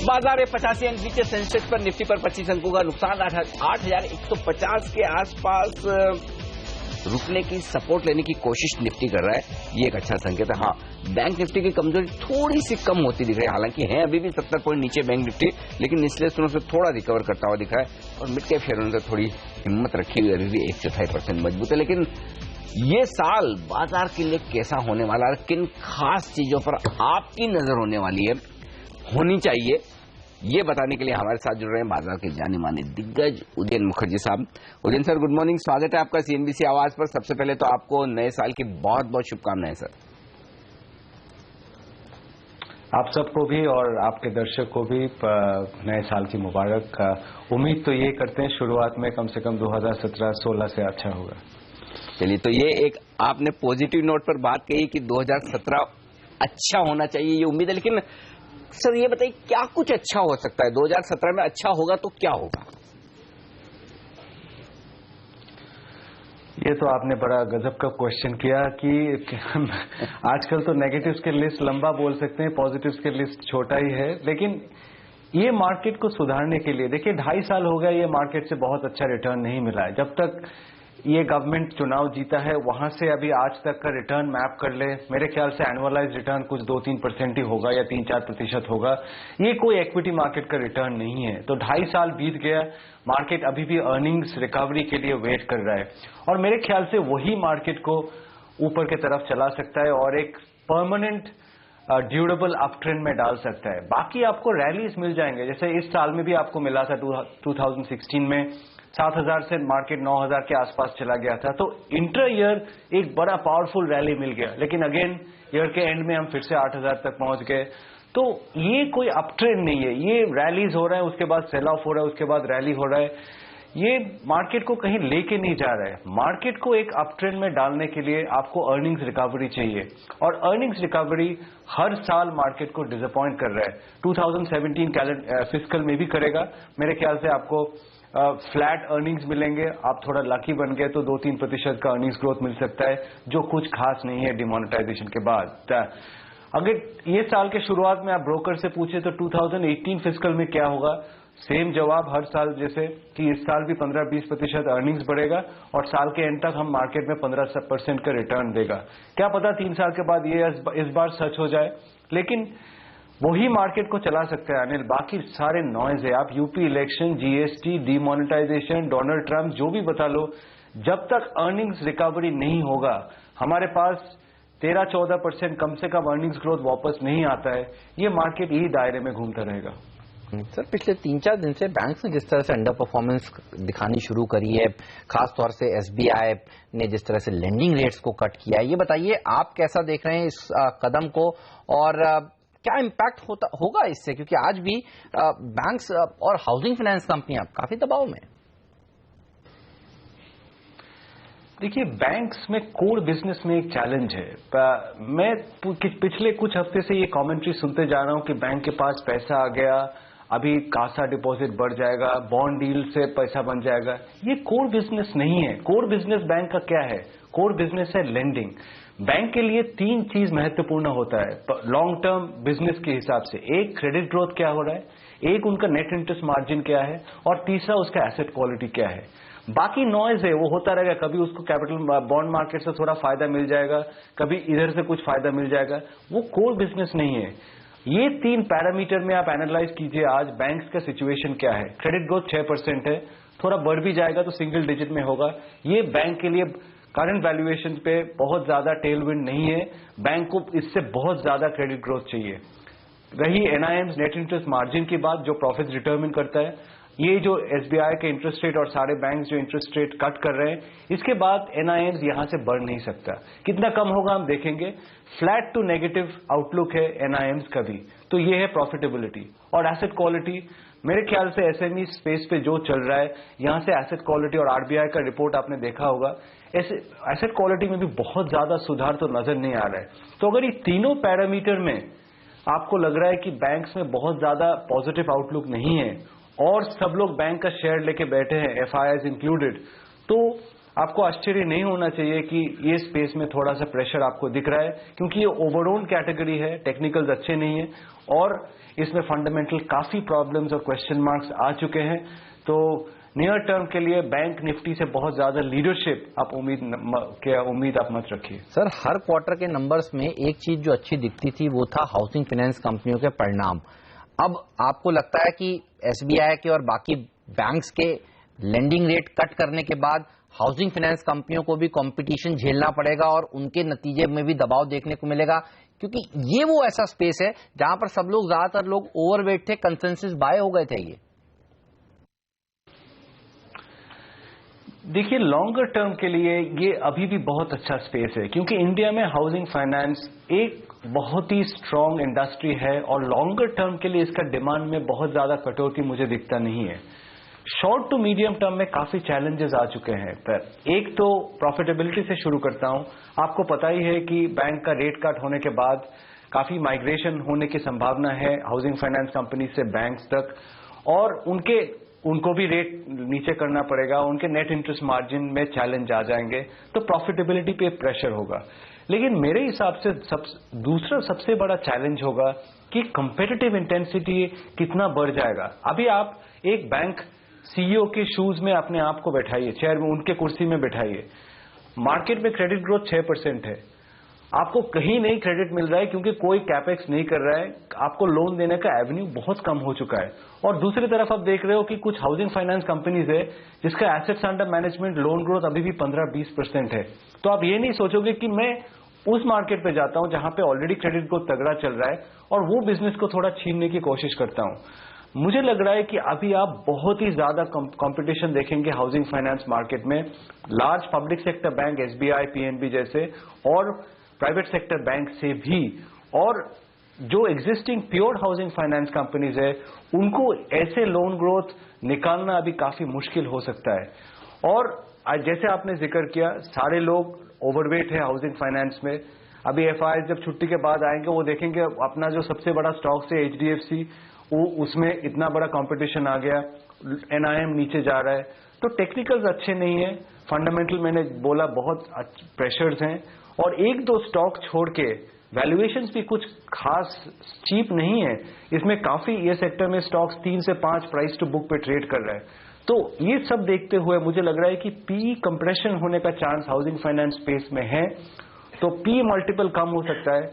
Speaker 1: बाजार 85 अंक नीचे, सेंसेक्स पर, निफ्टी पर 25 अंकों का नुकसान, 8,150 के आसपास रुकने की, सपोर्ट लेने की कोशिश निफ्टी कर रहा है, ये एक अच्छा संकेत है। हाँ, बैंक निफ्टी की कमजोरी थोड़ी सी कम होती दिख रही है, हालांकि है अभी भी 70 पॉइंट नीचे बैंक निफ्टी, लेकिन निचले स्तरों से थोड़ा रिकवर करता हुआ दिख रहा है। और मिड कैप शेयरों ने थोड़ी हिम्मत रखी हुई, अभी भी 1.4% मजबूत है। लेकिन ये साल बाजार के लिए कैसा होने वाला है, किन खास चीजों पर आपकी नजर होने वाली है, होनी चाहिए, ये बताने के लिए हमारे साथ जुड़ रहे हैं बाजार के जाने माने दिग्गज उदयन मुखर्जी साहब। उदयन सर, गुड मॉर्निंग, स्वागत है आपका सीएनबीसी आवाज पर। सबसे पहले तो आपको नए साल की बहुत बहुत शुभकामनाएं सर।
Speaker 8: आप सबको भी और आपके दर्शक को भी नए साल की मुबारक। उम्मीद तो ये करते हैं शुरुआत में कम से कम 2017-16 से अच्छा होगा।
Speaker 1: चलिए, तो ये एक आपने पॉजिटिव नोट पर बात कही कि 2017 अच्छा होना चाहिए, ये उम्मीद है। लेकिन सर ये बताइए क्या कुछ अच्छा हो सकता है 2017 में? अच्छा होगा तो क्या होगा?
Speaker 8: ये तो आपने बड़ा गजब का क्वेश्चन किया कि आजकल तो नेगेटिव्स के लिस्ट लंबा बोल सकते हैं, पॉजिटिव्स के लिस्ट छोटा ही है। लेकिन ये मार्केट को सुधारने के लिए देखिए 2.5 साल हो गया ये मार्केट से बहुत अच्छा रिटर्न नहीं मिला है। जब तक ये गवर्नमेंट चुनाव जीता है, वहां से अभी आज तक का रिटर्न मैप कर ले, मेरे ख्याल से एनुअलाइज रिटर्न कुछ 2-3% ही होगा या 3-4% होगा। ये कोई इक्विटी मार्केट का रिटर्न नहीं है। तो 2.5 साल बीत गया, मार्केट अभी भी अर्निंग्स रिकवरी के लिए वेट कर रहा है और मेरे ख्याल से वही मार्केट को ऊपर की तरफ चला सकता है और एक परमानेंट ड्यूरेबल अप ट्रेंड में डाल सकता है। बाकी आपको रैलीज मिल जाएंगे, जैसे इस साल में भी आपको मिला था 2016 में 7,000 से मार्केट 9,000 के आसपास चला गया था। तो इंटर ईयर एक बड़ा पावरफुल रैली मिल गया, लेकिन अगेन ईयर के एंड में हम फिर से 8,000 तक पहुंच गए। तो ये कोई अप ट्रेंड नहीं है, ये रैलीज हो रहा है, उसके बाद सेल ऑफ हो रहा है, उसके बाद रैली हो रहा है। ये मार्केट को कहीं लेके नहीं जा रहा है। मार्केट को एक अप ट्रेंड में डालने के लिए आपको अर्निंग्स रिकवरी चाहिए और अर्निंग्स रिकवरी हर साल मार्केट को डिसअपॉइंट कर रहा है। 2017 फिस्कल में भी करेगा। मेरे ख्याल से आपको फ्लैट अर्निंग्स मिलेंगे, आप थोड़ा लकी बन गए तो 2-3% का अर्निंग्स ग्रोथ मिल सकता है, जो कुछ खास नहीं है डिमोनेटाइजेशन के बाद। अगर ये साल के शुरुआत में आप ब्रोकर से पूछे तो 2018 फिस्कल में क्या होगा, सेम जवाब हर साल जैसे कि इस साल भी 15-20% अर्निंग्स बढ़ेगा और साल के एंड तक हम मार्केट में 15% का रिटर्न देगा। क्या पता 3 साल के बाद ये इस बार सच हो जाए, लेकिन वही मार्केट को चला सकते हैं अनिल। बाकी सारे नॉइज है, आप UP election, GST, demonetisation, Donald Trump जो भी बता लो, जब तक अर्निंग्स रिकवरी नहीं होगा हमारे पास 13-14% कम से कम अर्निंग्स ग्रोथ वापस नहीं आता है, ये मार्केट यही दायरे में घूमता रहेगा।
Speaker 3: सर, पिछले 3-4 दिन से बैंक्स ने जिस तरह से अंडर परफॉर्मेंस दिखानी शुरू करी है, खासतौर से एसबीआई ने जिस तरह से लेंडिंग रेट्स को कट किया है, ये बताइए आप कैसा देख रहे हैं इस कदम को और क्या इम्पैक्ट होगा इससे, क्योंकि आज भी बैंक्स और हाउसिंग फाइनेंस कंपनियां काफी दबाव में।
Speaker 8: देखिए, बैंक्स में कोर बिजनेस में एक चैलेंज है। मैं पिछले कुछ हफ्ते से ये कमेंट्री सुनते जा रहा हूं कि बैंक के पास पैसा आ गया, अभी कासा डिपॉजिट बढ़ जाएगा, बॉन्ड डील से पैसा बन जाएगा। ये कोर बिजनेस नहीं है। कोर बिजनेस बैंक का क्या है? कोर बिजनेस है लेंडिंग। बैंक के लिए 3 चीज महत्वपूर्ण होता है लॉन्ग टर्म बिजनेस के हिसाब से। एक, क्रेडिट ग्रोथ क्या हो रहा है, एक उनका नेट इंटरेस्ट मार्जिन क्या है, और तीसरा उसका एसेट क्वालिटी क्या है। बाकी नॉइज है, वो होता रहेगा, कभी उसको कैपिटल बॉन्ड मार्केट से थोड़ा फायदा मिल जाएगा, कभी इधर से कुछ फायदा मिल जाएगा, वो कोर बिजनेस नहीं है। ये 3 पैरामीटर में आप एनालाइज कीजिए आज बैंक्स का सिचुएशन क्या है। क्रेडिट ग्रोथ 6% है, थोड़ा बढ़ भी जाएगा तो सिंगल डिजिट में होगा। ये बैंक के लिए करंट वैल्यूएशन पे बहुत ज्यादा टेलविंड नहीं है, बैंक को इससे बहुत ज्यादा क्रेडिट ग्रोथ चाहिए। रही एनआईएम्स नेट इंटरेस्ट मार्जिन की बात, जो प्रॉफिट डिटरमिन करता है, ये जो एसबीआई के इंटरेस्ट रेट और सारे बैंक जो इंटरेस्ट रेट कट कर रहे हैं, इसके बाद एनआईएम्स यहां से बढ़ नहीं सकता। कितना कम होगा हम देखेंगे। फ्लैट टू नेगेटिव आउटलुक है एनआईएम्स का भी। तो ये है प्रॉफिटेबिलिटी और एसेट क्वालिटी। मेरे ख्याल से एसएमई स्पेस पे जो चल रहा है, यहां से एसेट क्वालिटी और आरबीआई का रिपोर्ट आपने देखा होगा, एसेट क्वालिटी में भी बहुत ज्यादा सुधार तो नजर नहीं आ रहा है। तो अगर ये तीनों पैरामीटर में आपको लग रहा है कि बैंक्स में बहुत ज्यादा पॉजिटिव आउटलुक नहीं है और सब लोग बैंक का शेयर लेके बैठे हैं, एफआईआईज इंक्लूडेड, तो आपको आश्चर्य नहीं होना चाहिए कि ये स्पेस में थोड़ा सा प्रेशर आपको दिख रहा है, क्योंकि ये ओवरऑल कैटेगरी है, टेक्निकल्स अच्छे नहीं है और इसमें फंडामेंटल काफी प्रॉब्लम्स और क्वेश्चन मार्क्स आ चुके हैं। तो नियर टर्म के लिए बैंक निफ्टी से बहुत ज्यादा लीडरशिप आप उम्मीद आप मत रखिए।
Speaker 3: सर, हर क्वार्टर के नंबर्स में एक चीज जो अच्छी दिखती थी वो था हाउसिंग फाइनेंस कंपनियों के परिणाम। अब आपको लगता है कि एसबीआई के और बाकी बैंक्स के लेंडिंग रेट कट करने के बाद हाउसिंग फाइनेंस कंपनियों को भी कंपटीशन झेलना पड़ेगा और उनके नतीजे में भी दबाव देखने को मिलेगा, क्योंकि ये वो ऐसा स्पेस है जहां पर सब लोग, ज्यादातर लोग ओवरवेट थे, कंसेंसस बाय हो गए थे। ये
Speaker 8: देखिए, लॉन्गर टर्म के लिए ये अभी भी बहुत अच्छा स्पेस है, क्योंकि इंडिया में हाउसिंग फाइनेंस एक बहुत ही स्ट्रांग इंडस्ट्री है और लॉन्गर टर्म के लिए इसका डिमांड में बहुत ज्यादा कटौती मुझे दिखता नहीं है। शॉर्ट टू मीडियम टर्म में काफी चैलेंजेस आ चुके हैं। पर एक तो प्रॉफिटेबिलिटी से शुरू करता हूं। आपको पता ही है कि बैंक का रेट कट होने के बाद काफी माइग्रेशन होने की संभावना है हाउसिंग फाइनेंस कंपनी से बैंक्स तक, और उनको भी रेट नीचे करना पड़ेगा, उनके नेट इंटरेस्ट मार्जिन में चैलेंज आ जाएंगे, तो प्रॉफिटेबिलिटी पे प्रेशर होगा। लेकिन मेरे हिसाब से दूसरा सबसे बड़ा चैलेंज होगा कि कंपेटिटिव इंटेंसिटी कितना बढ़ जाएगा। अभी आप एक बैंक सीईओ के शूज में अपने आप को बैठाइए, चेयर में उनके कुर्सी में बैठाइए। मार्केट में क्रेडिट ग्रोथ 6% है, आपको कहीं नहीं क्रेडिट मिल रहा है क्योंकि कोई कैपेक्स नहीं कर रहा है, आपको लोन देने का एवेन्यू बहुत कम हो चुका है। और दूसरी तरफ आप देख रहे हो कि कुछ हाउसिंग फाइनेंस कंपनीज है जिसका assets under management loan growth अभी भी 15-20% है। तो आप ये नहीं सोचोगे कि मैं उस मार्केट पे जाता हूं जहां पे ऑलरेडी क्रेडिट ग्रोथ तगड़ा चल रहा है और वो बिजनेस को थोड़ा छीनने की कोशिश करता हूं। मुझे लग रहा है कि अभी आप बहुत ही ज्यादा कंपटीशन देखेंगे हाउसिंग फाइनेंस मार्केट में। Large public sector bank SBI, PNB जैसे और प्राइवेट सेक्टर बैंक से भी, और जो existing pure housing finance companies है उनको ऐसे लोन ग्रोथ निकालना अभी काफी मुश्किल हो सकता है। और जैसे आपने जिक्र किया, सारे लोग ओवरवेट है हाउसिंग फाइनेंस में। अभी एफआई जब छुट्टी के बाद आएंगे वो देखेंगे अपना जो सबसे बड़ा स्टॉक है एचडीएफसी, वो उसमें इतना बड़ा कंपटीशन आ गया, एनआईएम नीचे जा रहा है। तो टेक्निकल्स अच्छे नहीं है, फंडामेंटल मैंने बोला बहुत प्रेशर्स हैं, और एक दो स्टॉक छोड़ के वैल्यूएशंस भी कुछ खास चीप नहीं है। इसमें काफी ये सेक्टर में स्टॉक्स 3 से 5 प्राइस टू बुक पे ट्रेड कर रहा है। तो ये सब देखते हुए मुझे लग रहा है कि पी कंप्रेशन होने का चांस हाउसिंग फाइनेंस स्पेस में है, तो पी मल्टीपल कम हो सकता है।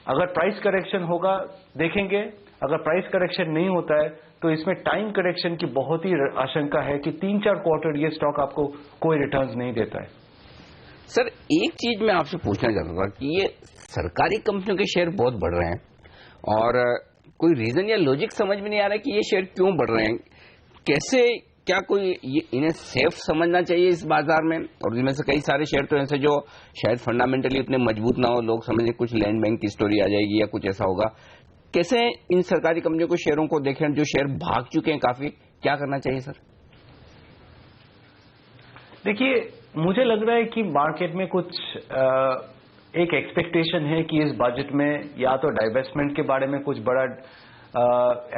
Speaker 8: अगर प्राइस करेक्शन होगा देखेंगे, अगर प्राइस करेक्शन नहीं होता है तो इसमें टाइम करेक्शन की बहुत ही आशंका है कि 3-4 क्वार्टर ये स्टॉक आपको कोई रिटर्न्स नहीं देता है।
Speaker 1: सर, एक चीज मैं आपसे पूछना चाहता था कि ये सरकारी कंपनियों के शेयर बहुत बढ़ रहे हैं और कोई रीजन या लॉजिक समझ में नहीं आ रहा है कि ये शेयर क्यों बढ़ रहे हैं, कैसे, क्या कोई ये इन्हें सेफ समझना चाहिए इस बाजार में? और इनमें से कई सारे शेयर तो ऐसे जो शायद फंडामेंटली उतने मजबूत ना हो, लोग समझे कुछ लैंड बैंक की स्टोरी आ जाएगी या कुछ ऐसा होगा। कैसे इन सरकारी कंपनियों को शेयरों को देखें जो शेयर भाग चुके हैं काफी, क्या करना चाहिए सर?
Speaker 8: देखिए, मुझे लग रहा है कि मार्केट में कुछ एक एक्सपेक्टेशन है कि इस बजट में या तो डाइवेस्टमेंट के बारे में कुछ बड़ा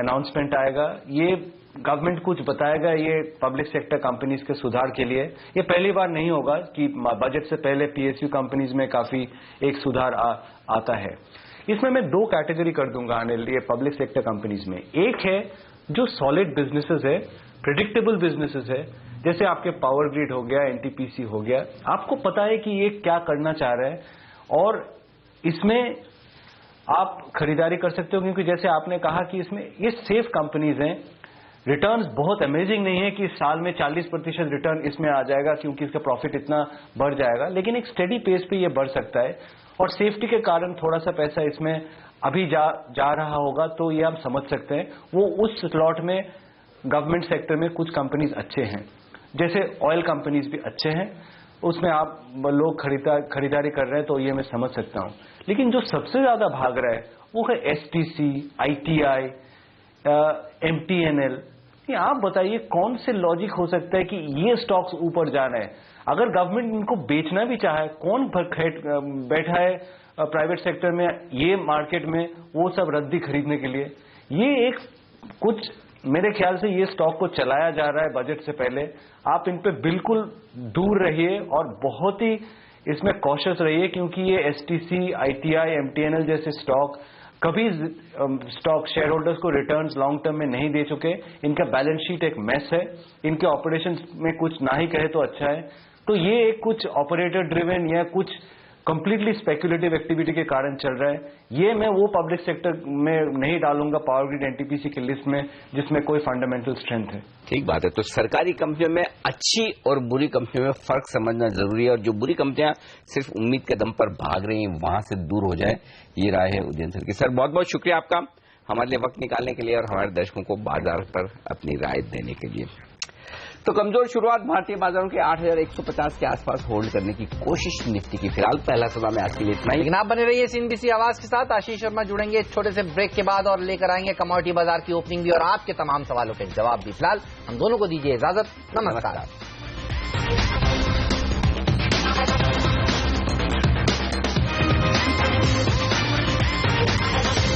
Speaker 8: अनाउंसमेंट आएगा, ये गवर्नमेंट कुछ बताएगा ये पब्लिक सेक्टर कंपनीज के सुधार के लिए। ये पहली बार नहीं होगा कि बजट से पहले पीएसयू कंपनीज में काफी एक सुधार आता है। इसमें मैं 2 कैटेगरी कर दूंगा आने लिए पब्लिक सेक्टर कंपनीज में। एक है जो सॉलिड बिजनेसेस है, प्रिडिक्टेबल बिजनेसेस है, जैसे आपके पावर ग्रिड हो गया, एनटीपीसी हो गया, आपको पता है कि ये क्या करना चाह रहा है और इसमें आप खरीदारी कर सकते हो, क्योंकि जैसे आपने कहा कि इसमें ये सेफ कंपनीज हैं। रिटर्न्स बहुत अमेजिंग नहीं है कि साल में 40% रिटर्न इसमें आ जाएगा क्योंकि इसका प्रॉफिट इतना बढ़ जाएगा, लेकिन एक स्टेडी पेस पे ये बढ़ सकता है और सेफ्टी के कारण थोड़ा सा पैसा इसमें अभी जा रहा होगा, तो ये आप समझ सकते हैं। वो उस स्लॉट में गवर्नमेंट सेक्टर में कुछ कंपनीज अच्छे हैं, जैसे ऑयल कंपनीज भी अच्छे हैं, उसमें आप लोग खरीदारी कर रहे हैं, तो ये मैं समझ सकता हूं। लेकिन जो सबसे ज्यादा भाग रहा है वो है एसटीसी, आईटीआई, एमटीएनएल। ये आप बताइए कौन से लॉजिक हो सकता है कि ये स्टॉक्स ऊपर जा रहे हैं? अगर गवर्नमेंट इनको बेचना भी चाहे, कौन बैठा है प्राइवेट सेक्टर में ये मार्केट में वो सब रद्दी खरीदने के लिए? ये एक कुछ मेरे ख्याल से ये स्टॉक को चलाया जा रहा है बजट से पहले। आप इन पे बिल्कुल दूर रहिए और बहुत ही इसमें कॉशियस रहिए, क्योंकि ये एसटीसी, आईटीआई, एमटीएनएल जैसे स्टॉक कभी स्टॉक शेयर होल्डर्स को रिटर्न्स लॉन्ग टर्म में नहीं दे चुके। इनका बैलेंस शीट एक मेस है, इनके ऑपरेशंस में कुछ ना ही कहे तो अच्छा है। तो ये एक कुछ ऑपरेटर ड्रिवन या कुछ कंप्लीटली स्पेकुलेटिव एक्टिविटी के कारण चल रहा है। ये मैं वो पब्लिक सेक्टर में नहीं डालूंगा पावर ग्रिड एनटीपीसी की लिस्ट में जिसमें कोई फंडामेंटल स्ट्रेंथ है।
Speaker 1: ठीक बात है। तो सरकारी कंपनियों में अच्छी और बुरी कंपनियों में फर्क समझना जरूरी है, और जो बुरी कंपनियां सिर्फ उम्मीद के दम पर भाग रही हैं वहां से दूर हो जाए, ये राय है उज्जैन सर की। सर, बहुत बहुत शुक्रिया आपका हमारे लिए वक्त निकालने के लिए और हमारे दर्शकों को बाजार पर अपनी राय देने के लिए। तो कमजोर शुरुआत भारतीय बाजारों के 8,150 के आसपास होल्ड करने की कोशिश निफ्टी की। फिलहाल पहला सौदा में आज के लिए इतना ही,
Speaker 3: लेकिन आप बने रहिए सीएनबीसी आवाज के साथ। आशीष शर्मा जुड़ेंगे छोटे से ब्रेक के बाद और लेकर आएंगे कमोडिटी बाजार की ओपनिंग भी और आपके तमाम सवालों के जवाब भी। फिलहाल हम दोनों को दीजिए इजाजत। नमस्कार।